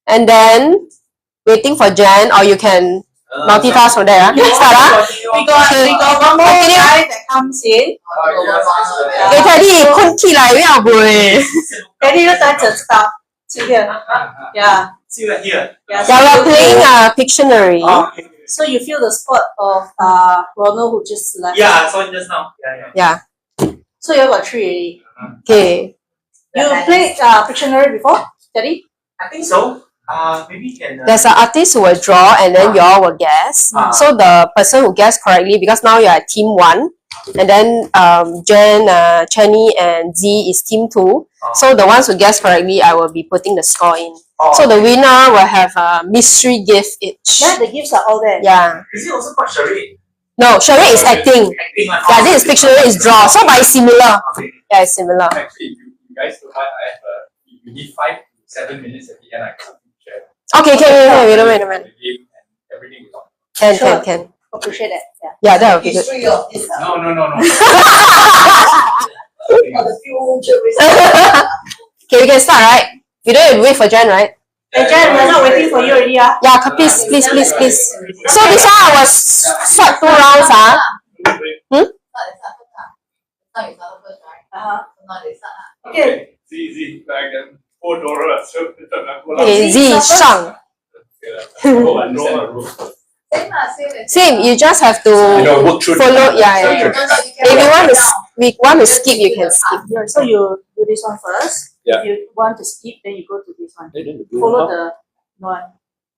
and then waiting for Jen, or you can multitask from there. Start. We got one more guy that comes in. Teddy, 困起来要不诶 Eddie 都等着 stop. Yeah. Here. Yeah. Yeah, we're playing Pictionary. So you feel the spot of Ronald who just left. Yeah, I saw it just now. Yeah. So you got 3 already. Okay. You played Pictionary before, Teddy? I think so. Maybe you can. There's an artist who will draw, and then you all will guess. So the person who guessed correctly, because now you are team 1, and then Jen, Chenny, and Z is team 2. So the ones who guessed correctly, I will be putting the score in. So the winner will have a mystery gift each. Yeah, the gifts are all there. Yeah. Is it also called charade? No, charade is acting. Acting one. Yeah, this is Pictionary is draw. So but it's similar. Okay. Yeah, it's similar. Actually, if you guys don't mind, I have you need 5 to 7 minutes at the end. I can share Okay, wait a minute. the game and everything is on. Can. Appreciate that. Yeah. Yeah, that would be good. History of this. No. For the future. Okay, we can start, right? We don't have to wait for Jen, right? Hey Jen, we're not waiting for you already. Yeah, please. So this one I was sort 2 rounds, Okay. Z, I can $4. Okay, Z 上. Same, you just have to work through follow. Yeah. If you want to skip, you can skip. So you do this one first. Yeah. If you want to skip, then you go to this one.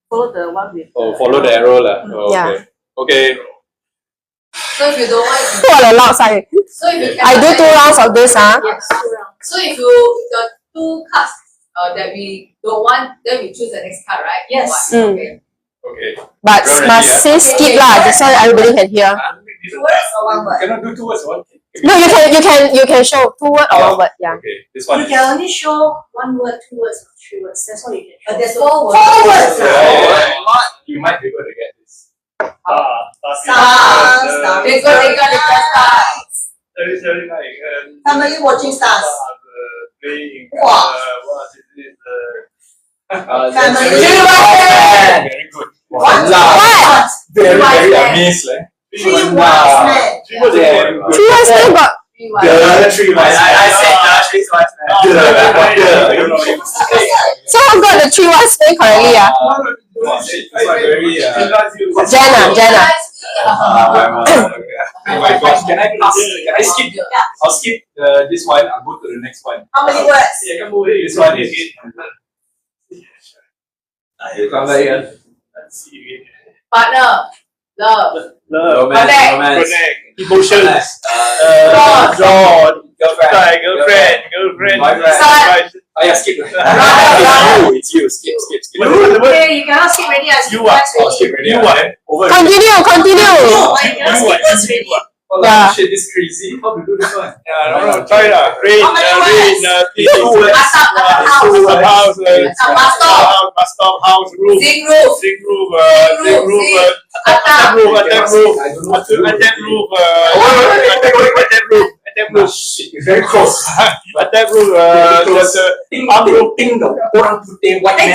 Follow the one with. follow the arrow lah. Yeah. Okay. So if you don't want, What a lot, sorry. so if you I do 2 rounds of this, Yes, 2 rounds. So if you the 2 cards that we don't want, then we choose the next card, right? Yes. Or what? Okay. Okay. But must say skip lah, just so everybody can hear. 2 words or 1 word? Cannot do 2 words. One. No, you can show 2 word or 1 word. Yeah. Okay. This one. You can only show 1 word, 2 words, or 3 words. That's all you can show. There's 4 words. 4 words. You might be able to get this. Stars. Twinkle, little stars. Very like. Somebody watching stars. Playing. Wow. What is it? Family. Very good. What? Very Wise man. amazed. Three wise men. Three wise men got. The three wise. I said the three wise men. I don't know. So who got the three wise men correctly? Jenna. Oh my gosh, can I skip? I'll skip this one, I'll go to the next one. How many words? This one is Let's see. Partner. Love. Love. romance, Emotions. Girlfriend. Son. Oh yeah, skip. It's you. Skip. Okay, you cannot skip already. I skip You twice I'll already. skip already. You are. Over. Continue. Oh, I cannot skip first already. Oh, Yeah. shit, this is crazy. How to do this one? Yeah, try lah. Rain, How many words? house, bus stop, house, roof, Zing roof. attap roof, Shit, you're very close. attap roof, Ting orang putih white man.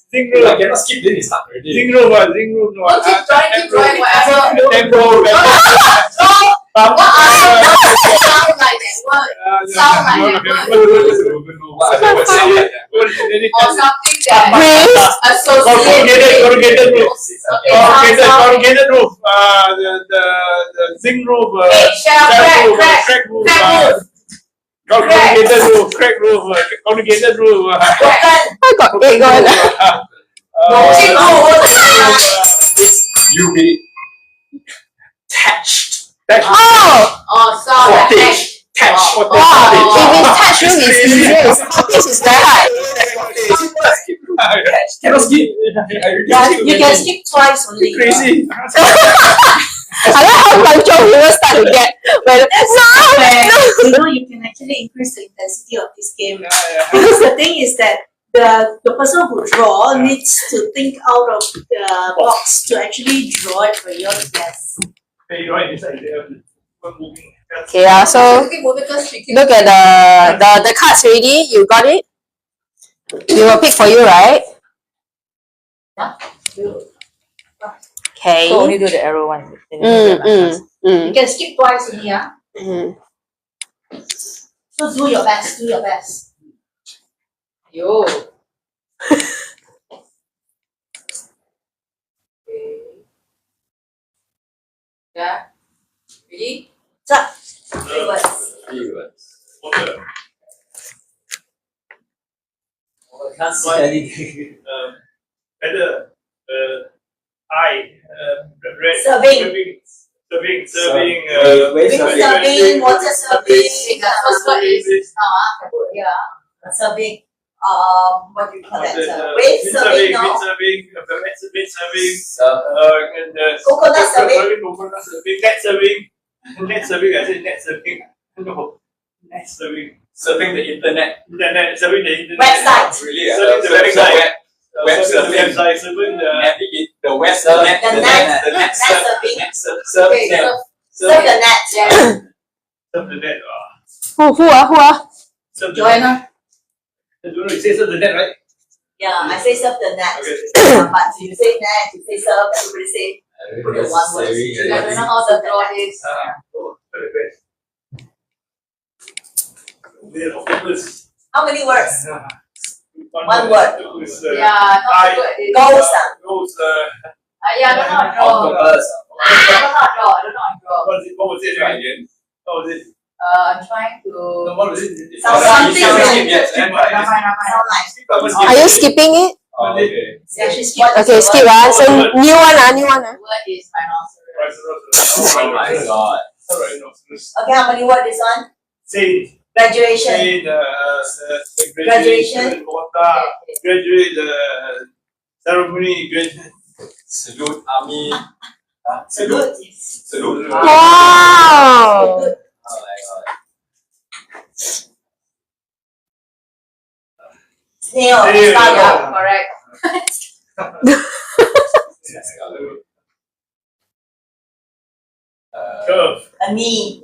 Zing I roof. cannot skip this, it's not already. Zing roof. Don't keep drawing whatever. Sound Sound like that word. Sound like that word. What sound like that? Or something that Breathe. associated. corrugated roof. Okay, Corrugated roof. The zinc roof. Eggshell, crack roof. roof. Corrugated roof. Crack roof. Corrugated roof. I got eight going. Ching You be attached. Oh! Oh, sound like that. Attached. Wow! If it's touch room, it's easier. It's cottage is very hard. Cannot skip. You can skip twice only. Crazy. I like how control people start to get when You can actually increase the intensity of this game. Because the thing is that the person who draw needs to think out of the box to actually draw it for your guess. Okay, so look at the cards already. You got it? We will pick for you, right? Okay. So only do the arrow one. You can skip twice only, yeah? So do your best, Yo. Yeah. Ready? Start. Can't see anything. Better. I. Serving. Serving. Serving, water serving. The first word is Yeah. Serving. What do you call that? Wave serving, no? Coconut serving. Net serving. I said net serving. No. Net serving. Serving the internet. Serving the internet. Website. Really? Serving the website. Serving the web, The net serving. serve Okay, them. Serve the net. Serve the net. Who? Serve the Joanna. net. I don't know, you say serve the net, right? Yeah, I say serve the net. Okay. But you say net, you say serve, everybody say put the one word. I don't know how the draw is. How many words? One word. Yeah, not so good. Goals. Yeah, I don't know how to draw. I don't know how to draw. What was it? Again. What was it? I'm trying to. What was it? Something Never mind. Are you skipping it? Okay. Actually, skip. Okay, skip ah. So new one ah. Word is rhinoceros. Oh my god. Okay, how many words this one? Say Graduation. graduation, graduate, ceremony, Salute army. Salute. Salute. Wow. Oh my god. Snail. Snail. Escargot. Correct. Curve. A knee.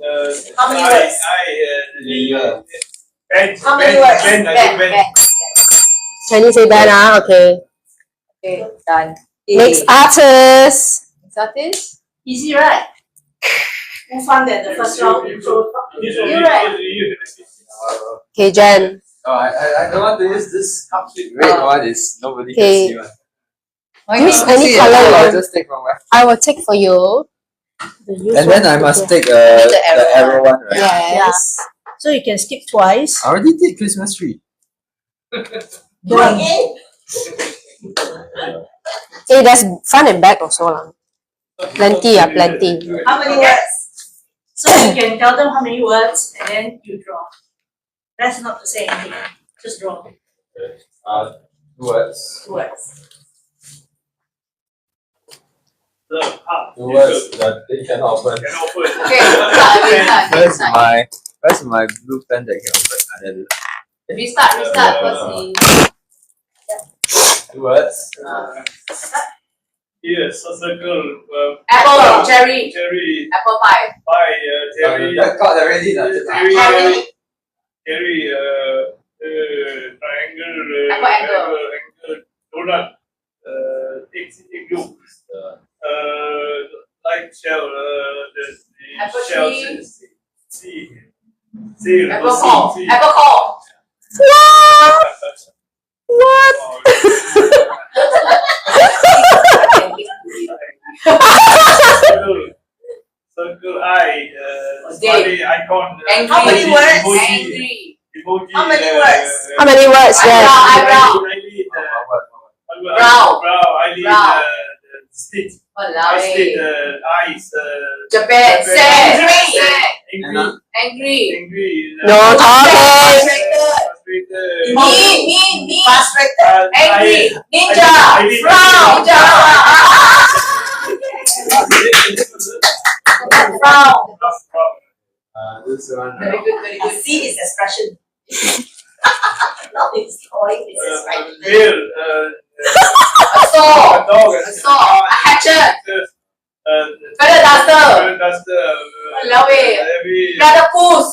How many words? Bench. How many words? Bench. Ben. Chinese say Ben, okay. Okay, done. Next artist. Next artist. Easy, right? More fun than the first round. You're right. Okay, Jen. Oh, I don't want to use this red one. Is nobody can Okay. see one. Use See any it, color you I'll want. just take from where. I will take for you. And then I must take the arrow one, right? Yes. So you can skip twice. I already did Christmas tree. Do again. Hey, there's front and back also lah. Plenty, plenty. How many words? So you can tell them how many words and then you draw. That's not to say anything. Just draw. 2 words. 2 words. 2 words that they cannot open. Okay, start. Where's my blue pen that can open? Restart. Firstly. 2 words. Yes, so circle. Apple, cherry, Cherry. apple pie. Pie. Cherry. That got already. Cherry. Cherry. Triangle. Apple angle. Donut. Igloo. Light shell. The Apple shell. tree. Seal. Apple core. Apple core. What? Circle eye. Smiley icon. How many words? Angry. Emoji. How many words? How many words? Yes. Eyebrow. Brow. Eyelid. Brow. Slit. Walao Slit. eh. Eyes. Japan. Sad. Angry. Angry. Angry. No talking. Frustrated. Me. Frustrated. Angry. Ninja. Eyelid. Frown. Frown. This one. Very good. See his expression. Not his drawing, his expression. Bill. A saw. A dog. A saw. A hatchet. Feather duster. Duster. Walao eh. Every. Platypus.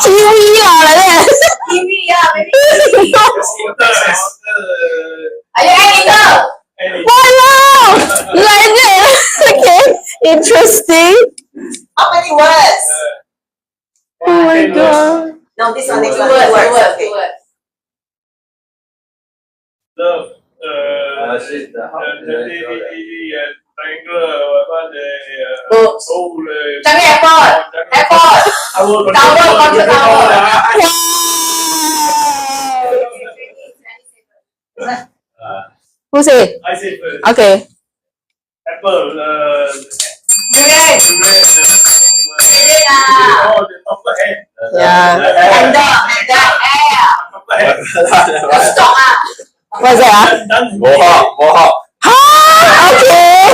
Kiwi lah like that. Kiwi, yeah, maybe kiwi. Are you an eater? Wow! Like that. Okay. Interesting. How many words? Oh my god. No, this one, next Two one. words. Okay. Two words. Love. Shit. Books. Changi Airport. Airport. Tower. Who say? I say first. Okay. Apple. Durian. Oh, the top of head. Yeah. And air. Top of head. The stock What's that? Mohawk. Okay.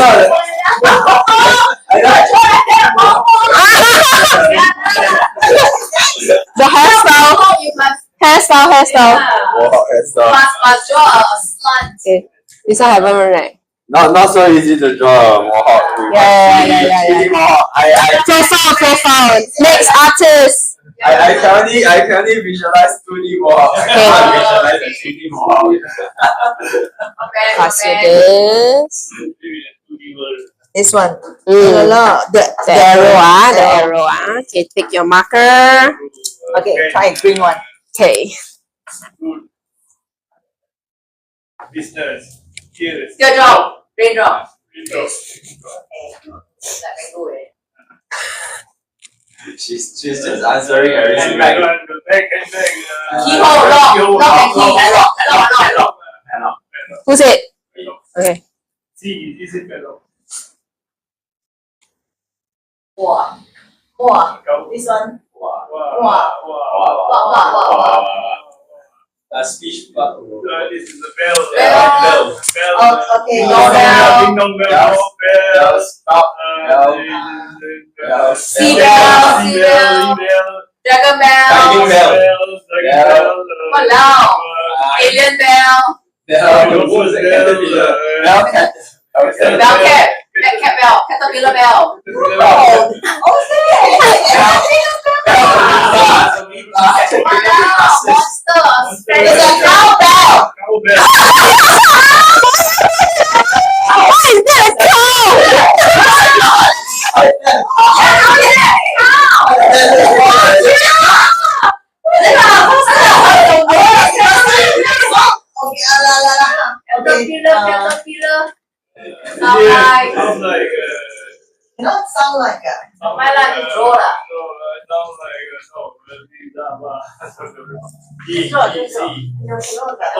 The hairstyle. You must. Hairstyle. Mohawk hairstyle. Must draw a slant. Okay. This one haven't right. Not so easy to draw a mohawk. Yeah. Chili mohawk. Profile. Next artist. I can only visualize 2D mohawk. I can't visualize a 3D mohawk. Pass you this. This one. The arrow. Okay, take your marker. Okay, try a green one. Okay. Business. Cheers. Teardrop. Raindrop. She's just answering everything. Back. Keyhole. Lock. Who's it? Okay. See, is it better? Wow. This one. Speech bubble. This is the bell. Bell. Okay. Ding dong bell. Bell. Stop. Seabell. Dragon Bell. Dragon Bell. Walao. Alien Bell. The worst caterpillar. Bell Cat. Black Cat Bell. Caterpillar Bell. Monster. It's a cow bell. Why is that a cow? Caterpillar. Sounds like Not sound like a. My life is draw lah.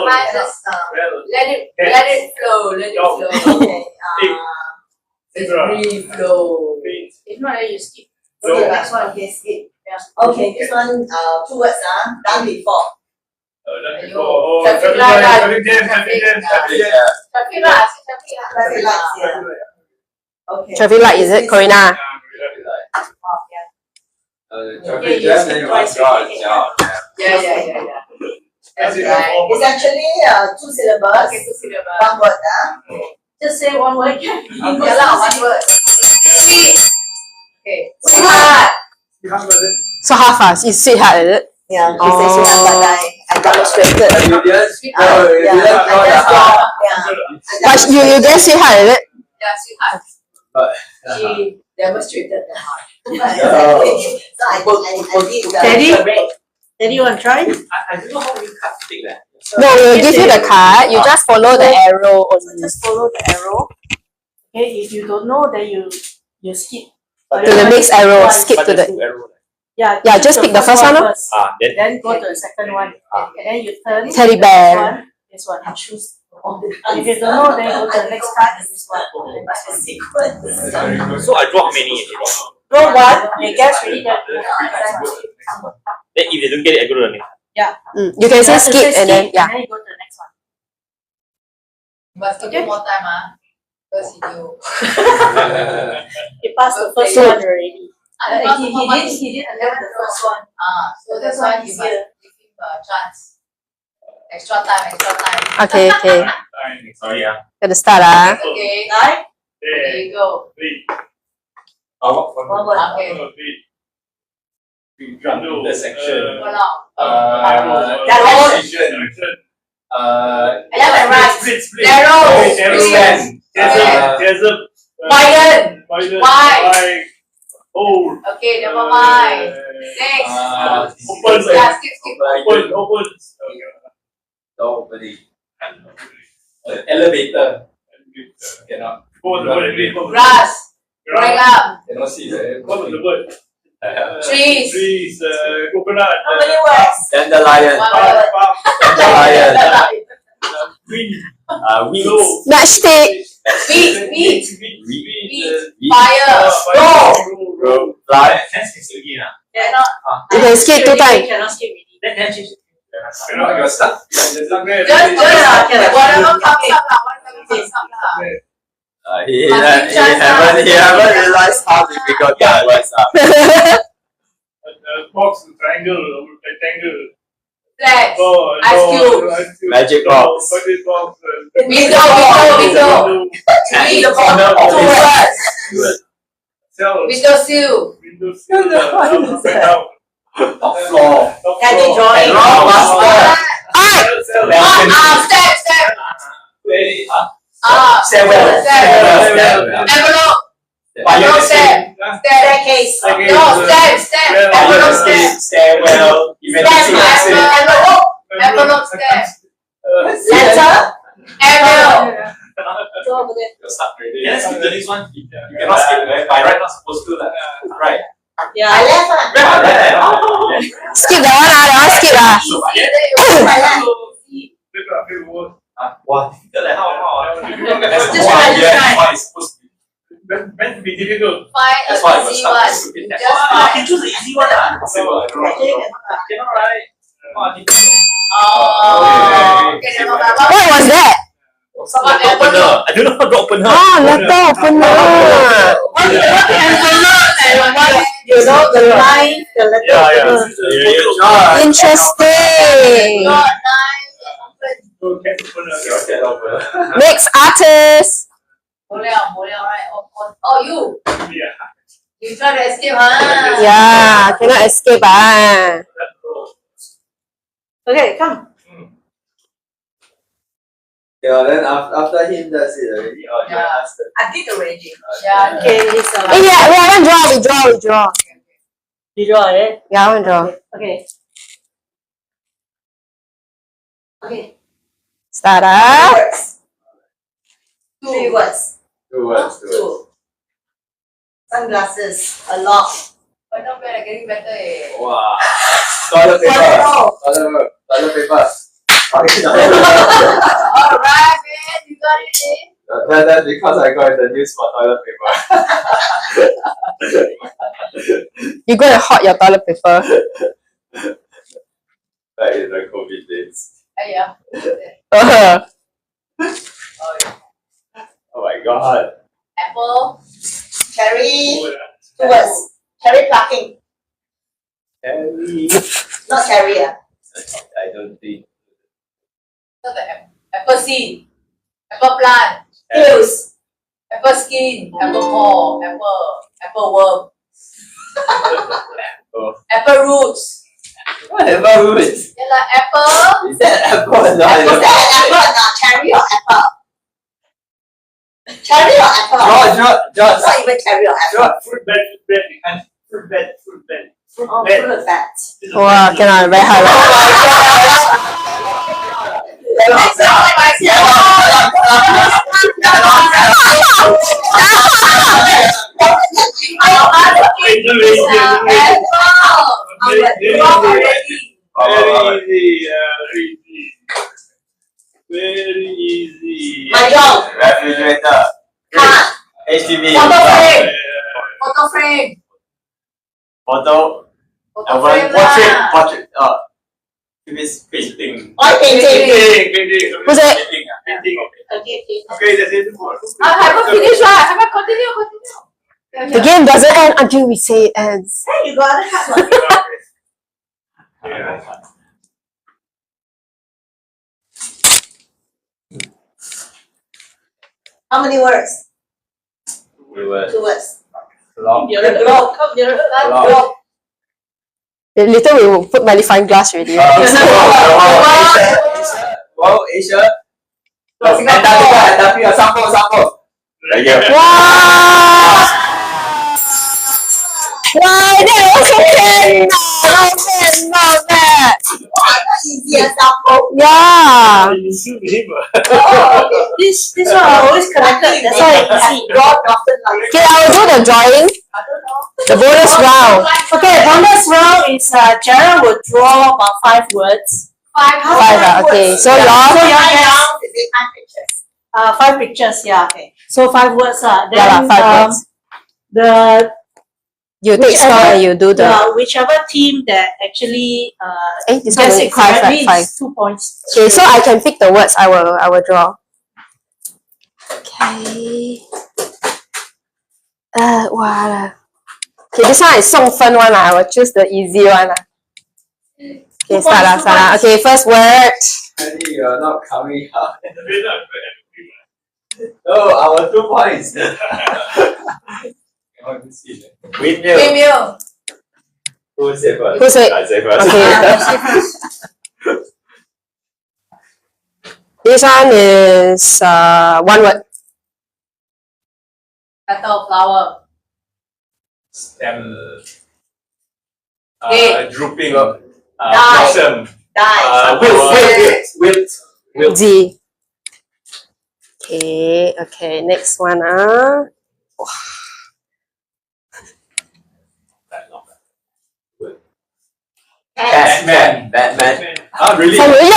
Mine is let it flow. Okay. It's free flow. If not, then you skip. Okay, next one. Okay, skip. Okay, this one, 2 words, done before. Traffic lights. Okay. Traffic light, is it, Corina? Traffic jam, then you must draw a job. Yeah. That's right. It's actually 2 syllables, Okay, 2 syllables. 1 word. Just say one word. Yeah lah, 1 word. Sweet. Okay. Sweetheart. So half us, it's sweetheart, is it? Yeah, she says she has, but I demonstrated. You didn't Sweetheart. Yeah, I just draw. But you get sweetheart, is it? Yeah, sweetheart. She demonstrated the heart. Exactly. So I did the. Teddy? Teddy, you want to try? I don't know how you cut stick that. No, we'll give you the card. You just follow the arrow only. Just follow the arrow. Okay, if you don't know, then you skip. To the next arrow, skip to the. Yeah, Yeah, just pick the first one, no? first. Then Then go to the second one. And then you turn. Teddy the bear. This one and choose. If you don't know, then go to the next card. Is this one. So I draw how many actually? Draw one. They guess really that. Then if they don't get it, I go to the next. You can say skip and then, yeah. And then you go to the next one. But take more time, because you. He passed the first one already. He did the first one. So that's why you must give him a chance. Extra time. Okay. Sorry, Gotta start, Okay. Right? There you go. One word. Okay. Jump to the section. Walao. Direction. Left and right. Arrow. There's a Widen. wide. Hold. Okay, never mind. Next. Open. Yeah, skip. Open. Nobody. Elevator. Cannot. Grass. Growing up. Cannot see the. What was the word? Trees. Trees, coconut. How many words? Dandelion. One word. Dandelion. Wind. Weeds. Matchstick. Wheat. Weed. Fire. Road. Fly. Cannot. You can skip 2 times. Cannot skip already. You're stuck. Just whatever comes up lah. Whatever comes up lah. He haven't realized how difficult that words are. Box, triangle, rectangle. Flags. Oh, Ice cube. Magic box. Magic box. Window. Three. The bottom. 2 words. Cell. Window sill. Window sill. Up and down. Top floor. Top Can you floor. draw it? Cell. Step. Very Stairwell. Envelope. Envelope step. Staircase. No, step. Envelope step. Stairwell. Envelope step. Letter. Envelope. Draw over there. You're stuck already. Let's skip the next one. You cannot skip, right? By right, not supposed to. Right. Yeah. My left one. Right. Skip that one, skip lah. My left. Wow, difficult. How? Just try. Why is supposed to be? Meant to be difficult. Find That's why an it was easy stuck. one. Stupid. Just You find. can choose the easy one. Cannot, right? Okay, never mind. What was that? Letter opener. I don't know how to open her. Letter opener. You know, the line, the letter. Interesting. Next artist. Right? Oh, you. You try to escape, huh? Yeah, cannot escape. Okay, come. Yeah, then after him, that's it already. Or you Yeah. ask the I did already. Yeah. Okay, it's Hey, yeah, we haven't draw. We draw. You draw it. Yeah, I haven't draw. Okay. Okay. Start up. Words. 3 words. 2 words. 2 words. 2. Sunglasses. A lot. But not bad, getting better. Wow. Toilet paper. Toilet paper. Okay, Alright, man. You got it, that's because I got the news for toilet paper. You go and hot your toilet paper. Back in the COVID days. Yeah. Oh my god. Apple. Cherry. 2 words. Cherry plucking. Harry. Not cherry. I don't think. Not the apple seed. Apple plant. Hills. Apple skin. Apple core. Apple worm. Apple roots. Whatever roots. Yeah, like apple. Is that apple or not? Apple. Is that apple or not? Cherry or apple? Cherry or apple? George. Not even cherry or apple. Fruit bed. Oh, fruit bat. Wow, cannot, very hard. Next one, Very easy. my job. Refrigerator. Car. HTV. Photo frame. Photo frame. Photo. Photo frame lah. Portrait. If it's painting. Oil painting. Who's it? Painting. Okay. Okay, that's it. I haven't finished, right? I haven't continue. The game doesn't end until we say it ends. Hey, you got it. Have one. Yeah. How many words? We were 2 words. long. You're a globe. You're a globe. Later we will put magnifying glass already. Wow, Asia. Antarctica, sample. There you go. Wow! Wow, that was okay. Not bad. Easy example. Yeah. This one I always corrected. That's why it's easy. God often like. Okay, I will do the drawing. I don't know. The bonus round. Okay, bonus round is Jared will draw about 5 words. 5. Okay, so So your your guess, Now, is it 5 pictures? 5 pictures, yeah. Okay. So 5 words. Then Yeah lah, 5 words. the you take story and you do the. whichever team that actually This one gets only it 5, correctly right? 5. is 2 points. Okay, so I can pick the words. I will draw. Okay. Wow. Okay, this one is 送分 one. I will choose the easy one. Okay, start lah. Okay, first word. I think you're not coming out. Oh, our 2 points. Windmill. Premium. Who say first? Who say? I say first. Okay. This one is 1 word. Petal flower. Stem. Hey. Drooping. Die. Blossom. Die. Wilt. Z. Okay, next one. Cat. Batman. Ah, really? Oh, yeah.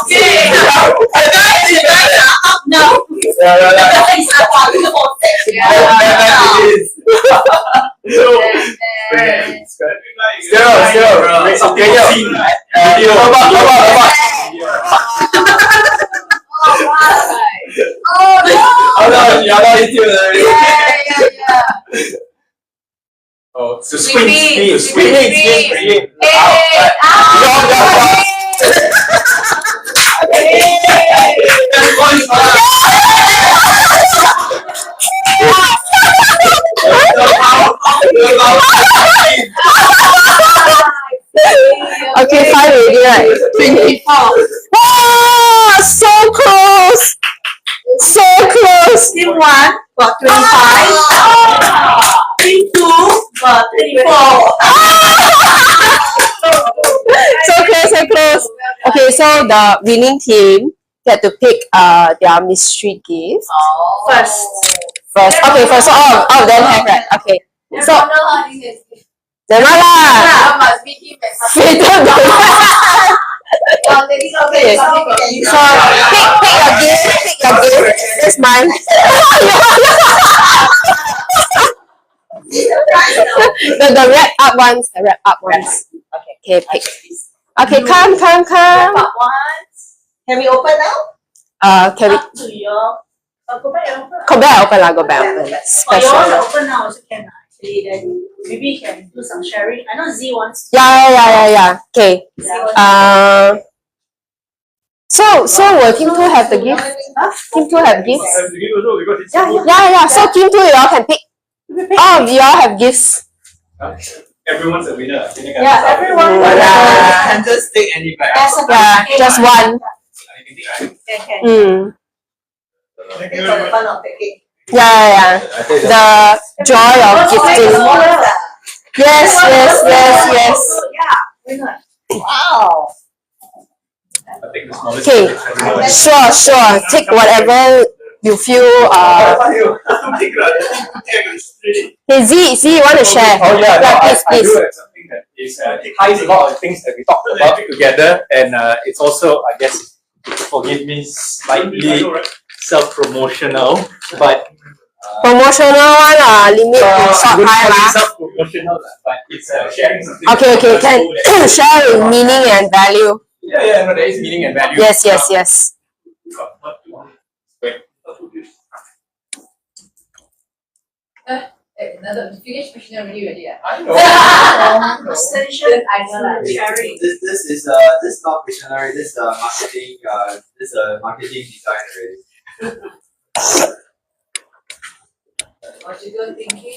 Okay. No. It's a wonderful thing. Oh no! Oh no, you're not into it. Oh, so Repeat, swing, repeat. Okay, 5 already, right? 24. Wow, so close! So close! Team 1 got 25. Team 2 got 24. So close, so close. Okay, so the winning team get to pick their mystery gift First. first. Okay, first, so all of them have, right? Okay. So, never mind lah. Fated donut. Okay. So pick your gift. Pick your gift. This is mine. the wrap up ones. The wrap up ones. Okay, pick. Okay, come. Can we open now? Can we Up to your. Go back and open. go back? Open lah. Go back. Open. Or you want to Special. open now also can actually. Then maybe you can do some sharing. I know Z wants. Yeah. Okay. Yeah. So will Team 2 have the gift? Team 2 have gifts? Yeah. So Team 2, you all can pick. Oh, you all have gifts. Everyone's a winner. Yeah, everyone. Yeah. And just take any bag. Yeah, just one. Mm. Thank you for the fun of taking. Yeah. The joy of gifting. Yes. Yeah. Wow. I think the smallest. Okay, sure. Take whatever you feel. Hey, Z, you want to share? Oh yeah, no, I please. do have something that is it ties a lot of things that we talked about together, and it's also, I guess, forgive me, slightly self-promotional, but Promotional one, limit to short time. self-promotional, but it's sharing something. Okay, can share with meaning and value. Yeah, no, there is meaning and value. Yes. Another finish question already. I know. Extension, sharing. This is not visionary. This is marketing. This is marketing design already. Logical thinking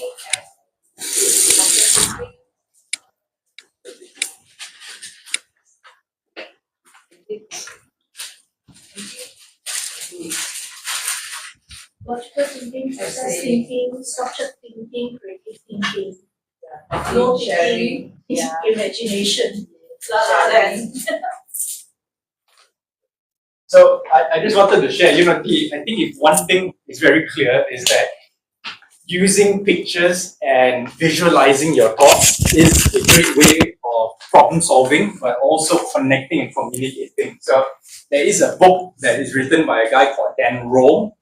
Logical thinking, process thinking, structured thinking, creative thinking. No sharing. thinking, imagination. So I just wanted to share, I think if one thing is very clear is that using pictures and visualizing your thoughts is a great way of problem solving, but also connecting and communicating. So there is a book that is written by a guy called Dan Rowe,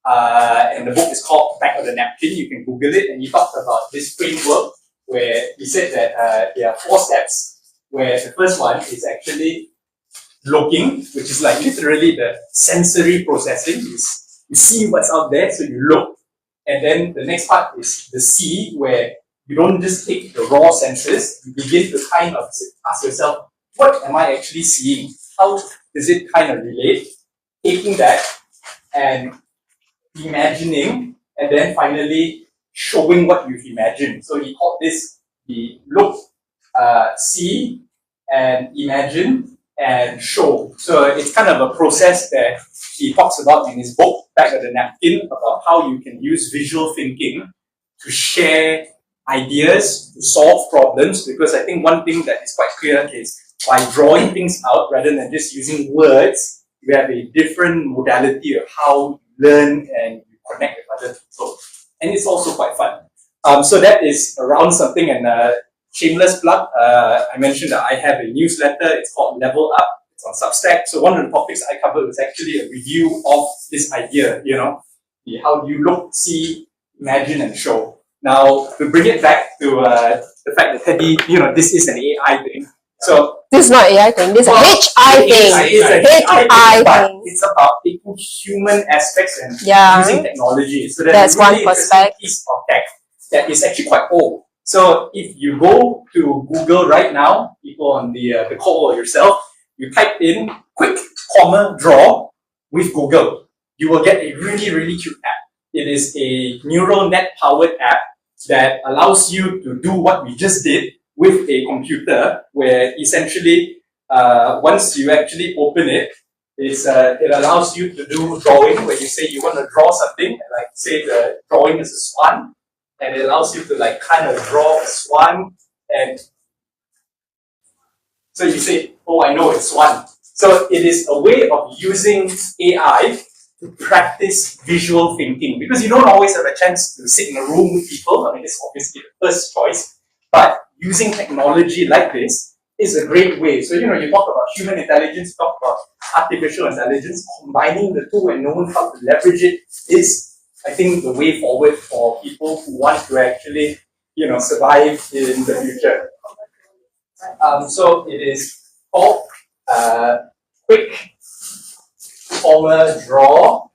and the book is called Back of the Napkin. You can Google it, and he talked about this framework where he said that there are 4 steps, where the first one is actually looking, which is like literally the sensory processing. You see what's out there, so you look. And then the next part is the see, where you don't just take the raw senses, you begin to kind of ask yourself, what am I actually seeing? How does it kind of relate? Taking that and imagining, and then finally showing what you've imagined. So he called this the look, see, and imagine, and show. So it's kind of a process that he talks about in his book, Back of the Napkin, about how you can use visual thinking to share ideas, to solve problems, because I think one thing that is quite clear is by drawing things out rather than just using words, you have a different modality of how you learn and you connect with other people. And it's also quite fun. So that is around something, and shameless plug, I mentioned that I have a newsletter. It's called Level Up. It's on Substack. So one of the topics I covered was actually a review of this idea, how do you look, see, imagine, and show. Now, to bring it back to the fact that Teddy, this is an AI thing. So This is not AI thing. This is a HI thing. It's a HI but thing. it's about taking human aspects and Yeah. using technology. So there's That's a really one interesting perspective. piece of tech that is actually quite old. So if you go to Google right now, people on the call or yourself, you type in quick comma draw with Google, you will get a really, really cute app. It is a neural net powered app that allows you to do what we just did with a computer, where essentially once you actually open it, it allows you to do drawing, where you say you want to draw something, like say the drawing is a swan, and it allows you to like kind of draw a swan, and so you say, oh, I know it's swan. So it is a way of using AI to practice visual thinking, because you don't always have a chance to sit in a room with people. I mean, it's obviously the first choice, but using technology like this is a great way. So, you know, you talk about human intelligence, talk about artificial intelligence, combining the two and knowing how to leverage it is, I think, the way forward for people who want to actually, you know, survive in the future. So it is called quick comma draw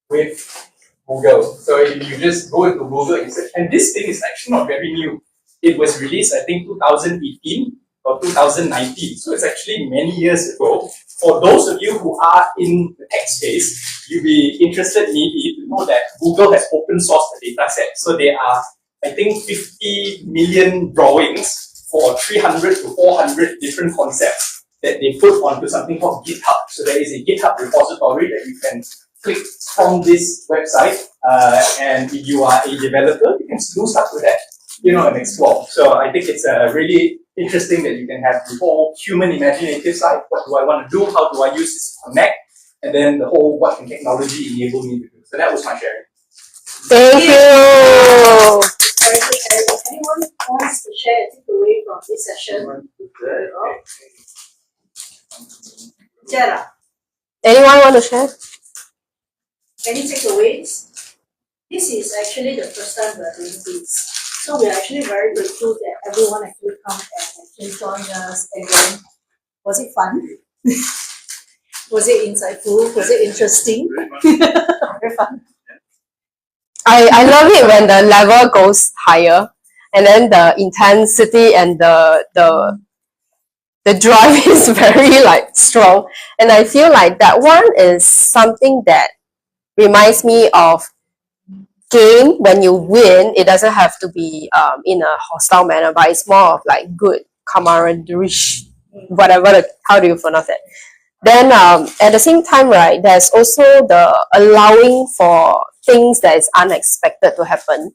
with Google. So if you just go into Google and search, and this thing is actually not very new. It was released, I think, 2018 or 2019. So it's actually many years ago. For those of you who are in the tech space, you'll be interested maybe to know that Google has open sourced the data set. So there are, I think, 50 million drawings for 300 to 400 different concepts that they put onto something called GitHub. So there is a GitHub repository that you can click from this website, and if you are a developer, you can do stuff with that, you know, and explore. So I think it's really interesting that you can have the whole human imaginative side. What do I want to do? How do I use this to connect? And then the whole what can technology enable me to do? So that was my sharing. Thank you. Very good, Eric. Anyone wants to share a takeaway from this session? Jera, Anyone want to share? any takeaways? This is actually the first time we're doing this. So we're actually very grateful that everyone actually come and actually join us. And then, was it fun? Was it insightful? Was it interesting? Very fun. I love it when the level goes higher, and then the intensity and the drive is very like strong. And I feel like that one is something that reminds me of game. When you win, it doesn't have to be in a hostile manner, but it's more of like good camaraderie, whatever how do you pronounce it. Then at the same time, right, there's also the allowing for things that is unexpected to happen.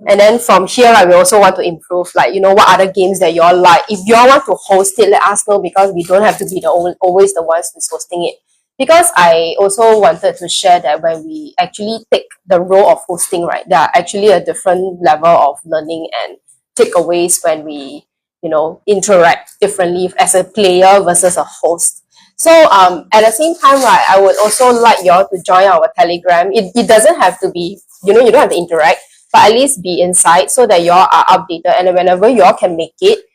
And then from here, we also want to improve, like, you know, what other games that you all like. If you all want to host it, let us know, because we don't have to be always the ones who's hosting it. Because I also wanted to share that when we actually take the role of hosting, right, there are actually a different level of learning and takeaways when we, you know, interact differently as a player versus a host. So at the same time, right, I would also like you all to join our Telegram. It doesn't have to be, you know, you don't have to interact, but at least be inside so that you all are updated. And whenever you all can make it,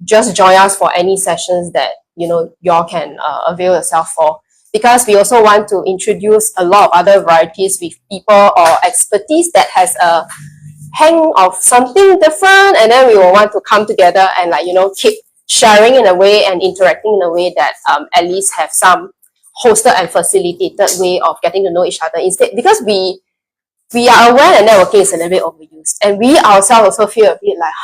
just join us for any sessions that, you know, you all can avail yourself for. Because we also want to introduce a lot of other varieties with people or expertise that has a hang of something different, and then we will want to come together and, like, you know, keep sharing in a way and interacting in a way that at least have some hosted and facilitated way of getting to know each other instead, because we are aware that networking is a little bit overused, and we ourselves also feel a bit like,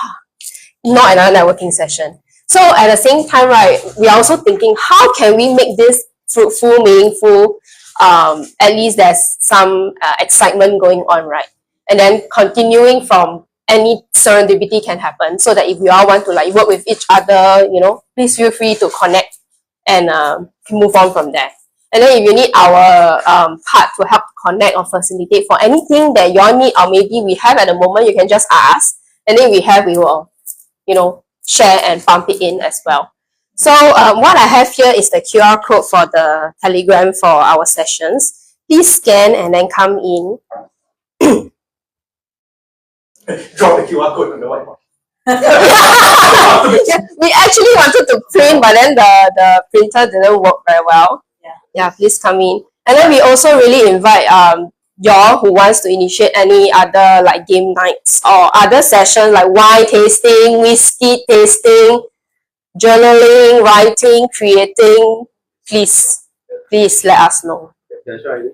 not another networking session. So at the same time, right, we are also thinking, how can we make this fruitful, meaningful, at least there's some excitement going on, right? And then continuing from any serendipity can happen, so that if we all want to, like, work with each other, you know, please feel free to connect and move on from there. And then if you need our part to help connect or facilitate for anything that you all need, or maybe we have at the moment, you can just ask, and then we will, you know, share and pump it in as well. So what I have here is the QR code for the Telegram for our sessions. Please scan and then come in. Draw the QR code on the whiteboard. Yeah, we actually wanted to print, but then the printer didn't work very well. Yeah, please come in. And then we also really invite y'all who wants to initiate any other like game nights or other sessions like wine tasting, whiskey tasting, journaling, writing, creating. Please let us know. That's right.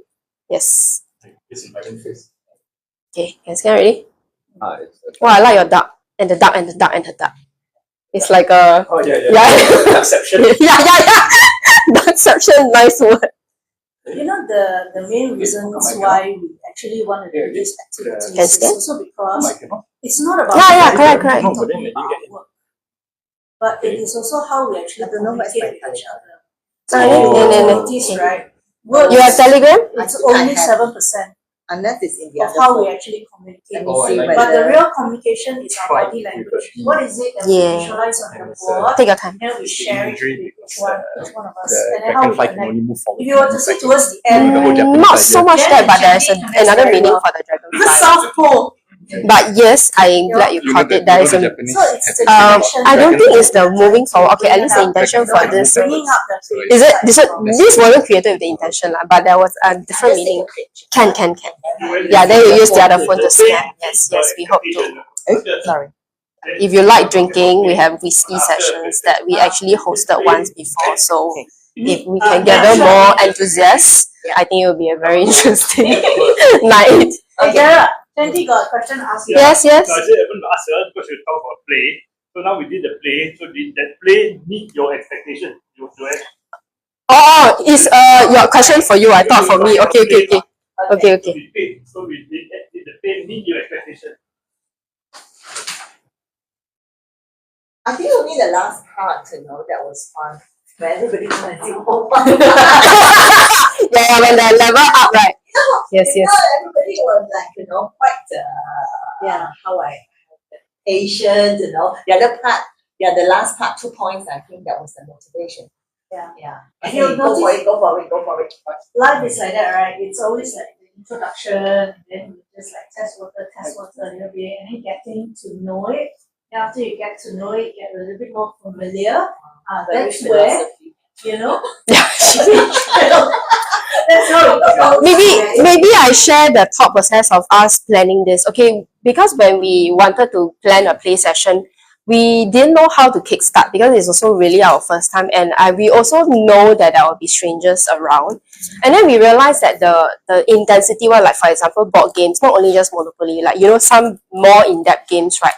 Yes. This is my own face. Okay, guys, get ready? It's Oh, I like your duck and the duck and the duck and the duck. It's like a Oh yeah. yeah. Exception. yeah. Duckception, nice word. You know, the main reasons why we actually want to do these activities Can is stand? also because it's not about Yeah, correct. No, but then talking I didn't about get work, but it is also how we actually communicate with each other. So Ah, if you no. notice, right? Words, You have Telegram? it's only 7% Unless it's in the of other how phone. we actually communicate. Let me Oh, I see like But the whether real communication is our Try body to language. be- What is it that Yeah. we visualize on the And, board? Take your time. And we share it with each one of us. The And then how we dragonfly can connect. only move forward. If you were to see towards the end, The whole Japanese Not idea. so much Then that, it but there's actually connects another very meaning well. for the dragonfly. the South Pole. But yes, I'm glad you You know caught the, it. There is the a Japanese So it's the have connection. I don't think it's the that moving we're forward. Okay, at bringing least the up, intention you know, for this. bringing up the Is it creative this wasn't created with the intention, lah, but there was a different meaning. Can. Yeah, then you use the other phone to scan. Yes, we hope to. sorry. If you like drinking, we have whiskey sessions that we actually hosted once before. So if we can gather more enthusiasts, I think it will be a very interesting night. Hey, Garrett, Sandy got a question to ask you. Yes. So I said I want to ask her because we talk about play. So now we did the play. So did that play meet your expectation? Oh, is your question for you? I thought for me. Okay. So we played. So we did the play meet your expectation? I think only the last part, that was fun. Where everybody went and sing home fun. Yeah, when they level up, right? Yes. Everybody was like, quite, patient, The other part, the last part, 2 points, I think that was the motivation. Yeah. And You'll go for notice- it, go for it. Life is like that, right? It's always like the introduction, then we just like test water a little bit, and then getting to know it. Then after you get to know it, get a little bit more familiar. That's where, that's how it goes. Maybe I share the thought process of us planning this. Okay, because when we wanted to plan a play session, we didn't know how to kickstart because it's also really our first time, and we also know that there will be strangers around. And then we realized that the intensity one, like for example, board games, not only just Monopoly, like some more in-depth games, right?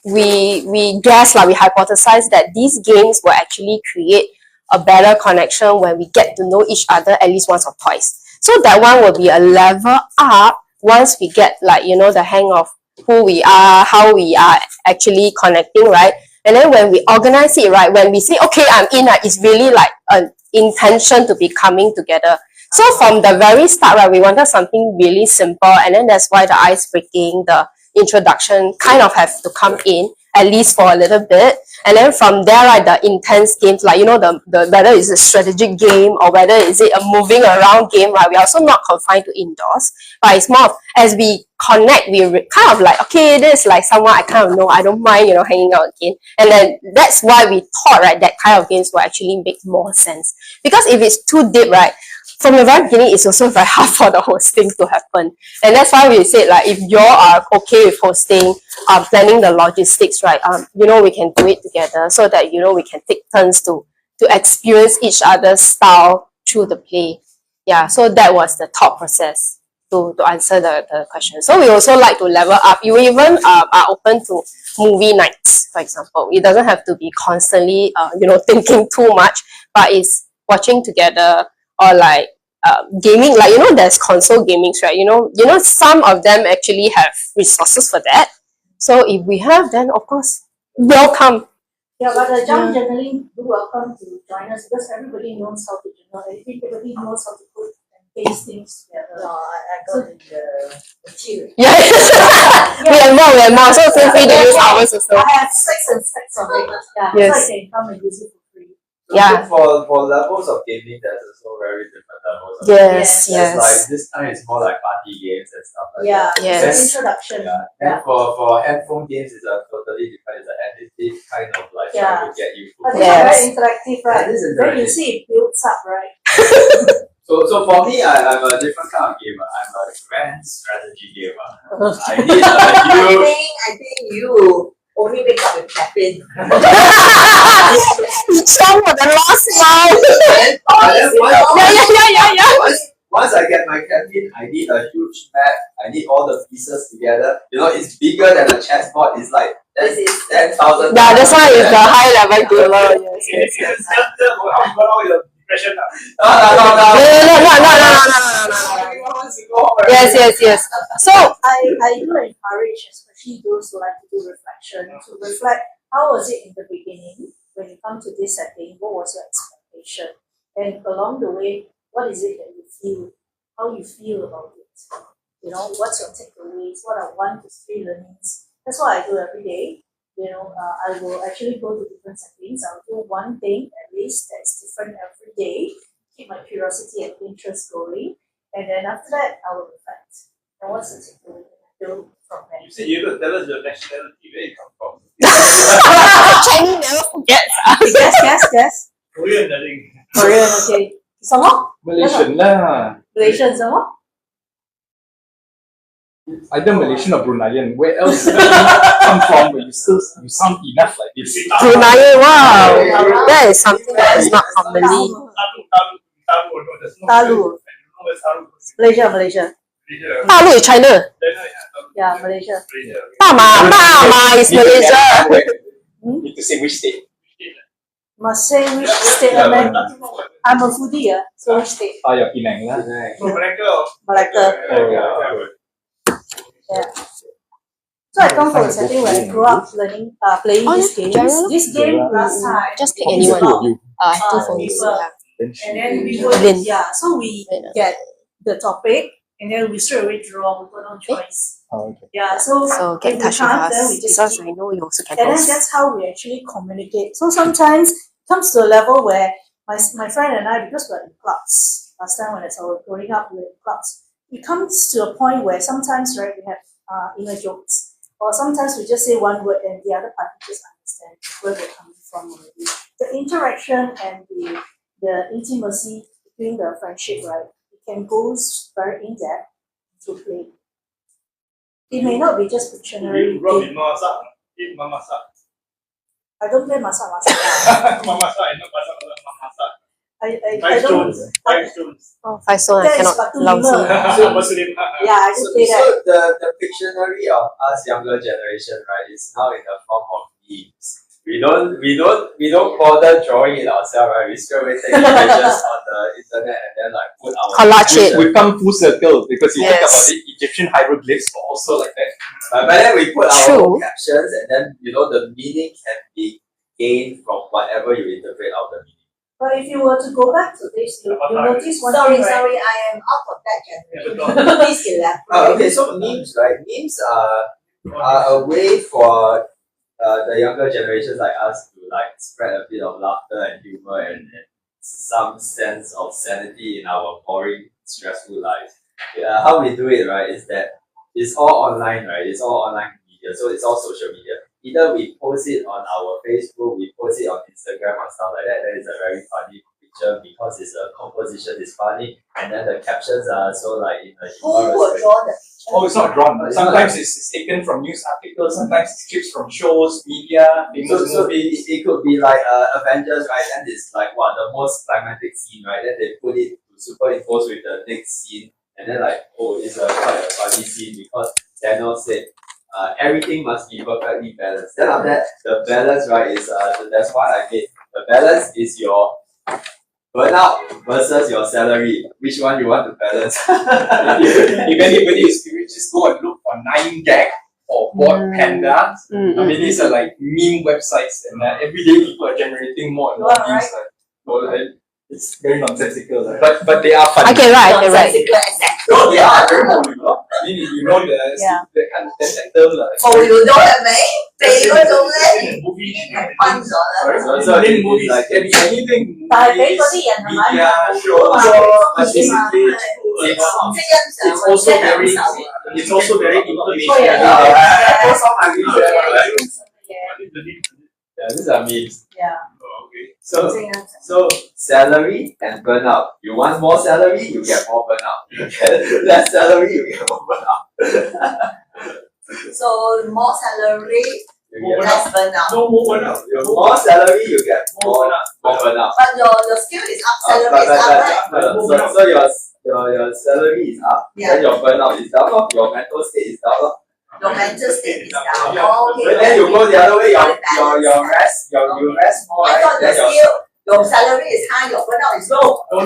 We guess, like we hypothesize that these games will actually create a better connection when we get to know each other at least once or twice. So that one will be a level up once we get the hang of who we are, how we are actually connecting, right? And then when we organize it, right, when we say, okay, I'm in, it's really like an intention to be coming together. So from the very start, right, we wanted something really simple, and then that's why the ice breaking, the introduction kind of have to come in, at least for a little bit. And then from there, right, the intense games, like, the whether it's a strategic game or whether is it a moving around game, right, we're also not confined to indoors, but it's more of, as we connect, we kind of like, okay, this is like someone I kind of know, I don't mind, hanging out again. And then that's why we thought, right, that kind of games will actually make more sense. Because if it's too deep, right, from the very beginning, it's also very hard for the hosting to happen. And that's why we said, like, if you all are okay with hosting, planning the logistics, right, we can do it together so that, we can take turns to experience each other's style through the play. Yeah, so that was the thought process to answer the question. So we also like to level up. You even are open to movie nights, for example. It doesn't have to be constantly, thinking too much, but it's watching together, or like gaming, like there's console gamings, right? Some of them actually have resources for that. So if we have, then of course, welcome. Yeah, but the jump journaling do welcome to join us because everybody knows how to journal. Everybody knows how to put and paste things together. I got the material. Yeah. we have more, so feel free to use ours also. I have 6 and 6 of it. Yeah, Yes. so I can come and use it for free. Yeah. For levels of gaming, there's also very different levels. Of Yes, There's like yes. this time it's more like party games and stuff like Yeah, that. Yes. it's an introduction. Yeah. And for handphone games, it's a totally different. It's an addictive kind of like trying to get you But hooked. this is Yes. very interactive, right? It is Then you interactive. see it builds up, right? So for me, I'm a different kind of gamer. I'm a grand strategy gamer. I need a huge. I think you only wake up with caffeine. Strong for the last mile. But then Yeah. once I get my caffeine, I need a huge map. I need all the pieces together. You know, it's bigger than a chessboard. It's like This is 10,000. Yeah, that's why it's the high level gamer. Yes. Depression. No. No. Yes. So I do encourage, especially those who like to do reflection, to reflect how was it in the beginning when you come to this setting, what was your expectation? And along the way, what is it that you feel, how you feel about it? You know, what's your takeaways? What are 1 to 3 learnings? That's what I do every day. You know, I will actually go to different settings. I'll do one thing at least that's different every day, keep my curiosity and interest going. And then after that, I will reflect. And what's the takeaway that I build from there? You said you don't tell us your nationality, where you come from. Chinese never forgets. Guess. Korean, I think. Korean, okay. Some more? Malaysian lah. Malaysian, some more? Either Malaysian or Bruneian. Where else do you come from? But you sound enough like this. Brunei, wow. That is something that is not commonly. Talu. Malaysia. Dalu is China. Yeah, Malaysia. Bama is Malaysia. Need to say which state. Must say which state I'm in. I'm a foodie, so which state? Oh, yeah, Penang lah. Malacca. Yeah. So I come from a setting where I grew up learning, playing these games. This game last time Just pick is anyone. about, Two phones. people. Yeah. And then we would, Lin. so we get the topic and then we straight away draw, we got no choice. Oh, okay. Yeah, so So get in if we touch with can't, then us we just because keep. I know you also can And then post. that's how we actually communicate. So sometimes it comes to a level where my friend and I, because we're in clubs, last time when I was growing up, we were in clubs, it comes to a point where sometimes, right, we have inner jokes. Or sometimes we just say one word and the other party just understand where we're coming from already. The interaction and the intimacy between the friendship, right, it can go very in-depth to play. It may not be just Pictionary. Robin masak, eat mamasak. I don't play masak. Mamasak, I know masak. I Five don't. stones. 5 stones. Oh, 5 stone, I That is cannot. Batu Lousy. Lima. Muslim. Yeah, I just play that. So the Pictionary of us younger generation, right, is now in the form of memes. We don't bother drawing it ourselves, right? We straight away take pictures on the internet and then like put our Collage it. We've come full circle because you think Yes. about it, Egyptian hieroglyphs were also like that. But then we put our True. own captions and then the meaning can be gained from whatever you interpret out the meaning. But if you were to go back to this, you notice one Sorry, thing, right? I am out of that generation. Yeah, Please elaborate. Okay, so memes, right? Memes are a way for the younger generations like us to like spread a bit of laughter and humor and some sense of sanity in our boring, stressful lives. How we do it, right, is that it's all online, right? It's all online media, so it's all social media. Either we post it on our Facebook, we post it on Instagram or stuff like that. That is a very funny picture because the composition is funny, and then the captions are so like in a Who will humorous way. draw the picture? Oh, it's not drawn. Sometimes it's taken from news articles, sometimes it's clips from shows, media, famous So movies. it could be like Avengers, right? Then it's like the most climatic scene, right? Then they put it to superimpose with the next scene, and then like it's quite a funny scene because Daniel said everything must be perfectly balanced. Then after that, the balance, right, is that's what I made. The balance is your burnout versus your salary. Which one you want to balance? If anybody is curious, just go and look for 9gag or Board Panda. I mean, these are like meme websites, and every day people are generating more and more You are memes. It's very nonsensical, but they are funny. I can write. Nonsensical, exactly. No, they are very popular. You know Yeah. the kind of that term lah. 葡萄咗係咪？地嗰種咧， Movie 已經係分咗啦。 So Indian it- movies, it's like- can be anything. 但係俾嗰啲人係咪 media 冇 shows, 啊 but basically it's 識欣賞 it's also 識享 very 受。 it's also very information. Oh, yeah. Yeah, these are memes. Yeah. So salary and burnout. You want more salary, you get more burnout. You get less salary, you get more burnout. So more salary, You get less burnout. No more now. more salary, you get more burnout. But your skill is up, salary is up, right? So your salary is up, Yeah. then your burnout is down, lor. Your mental state is down, lor. Your mental state is down. Yeah. Oh, okay. But then you go the other way, Got it your balanced. rest, you rest more, I right? thought your Then your skill, your salary is high, your burnout is low. No.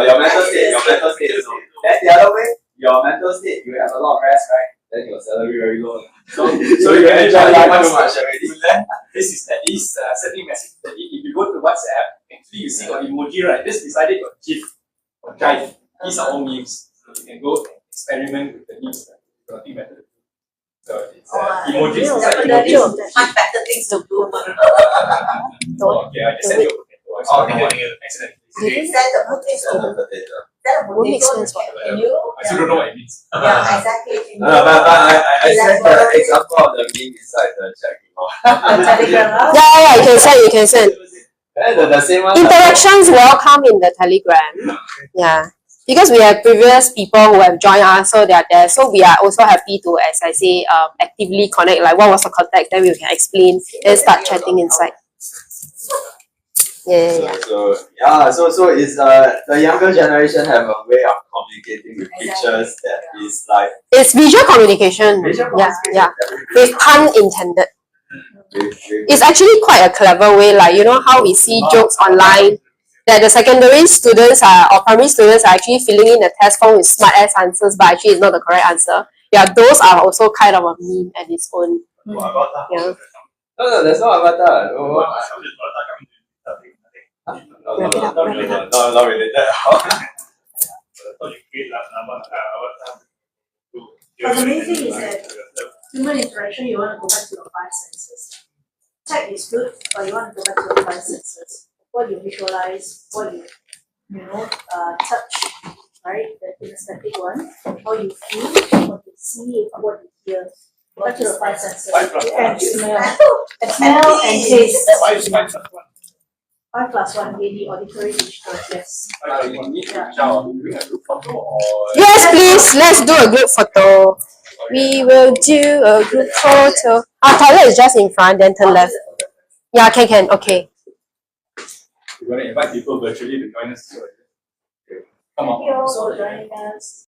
your mental state is low. Then the other way, your mental state, you have a lot of rest, right? Then your salary very low. So you enjoy life too much already. This is at least sending message. That if you go to WhatsApp, actually you see got emoji, right? This beside it got GIF or GIF. These are all memes. So you can go experiment with the memes. Nothing better. So it's emojis yeah, inside definitely. emojis. Much better things to do. Oh, okay, I just sent you a potato. I accidentally. You send the potato. Send the Would make potato. sense, what? Can you? I still don't know what it means. Yeah, exactly. Can you? But I sent the Elaborate. example of the meme inside the chat before. Telegram, huh? Yeah, you can send. And the same one. Interactions will come in the Telegram. Yeah. Because we have previous people who have joined us, so they are there. So we are also happy to, as I say, actively connect, like what was the contact, then we can explain, then start chatting inside. Yeah. So it's the younger generation have a way of communicating with pictures that is like It's visual communication. visual Yeah, communication. yeah. With pun intended. With- It's actually quite a clever way, like, you know how we see jokes online, that the secondary students or primary students are actually filling in the test form with smart ass answers, but actually it's not the correct answer. Yeah, those are also kind of a meme at its own. Yeah. No, there's no avatar. Oh, not related. But the main thing is that human interaction, you want to go back to your five senses. Tech is good, but you want to go back to your five senses. What you visualize, what you touch, right? The kinesthetic one, how you feel, what you see, what you hear. Go back to the five senses. And smell and taste. 5+1, AD, auditory, digital, yes. You need to reach out. Doing a group photo or Yes, please, let's do a group photo. We will do a group photo. Our toilet is just in front, then turn left. Yeah, can, okay. we're gonna invite people virtually to join us. So, come on. Thank you all for joining us.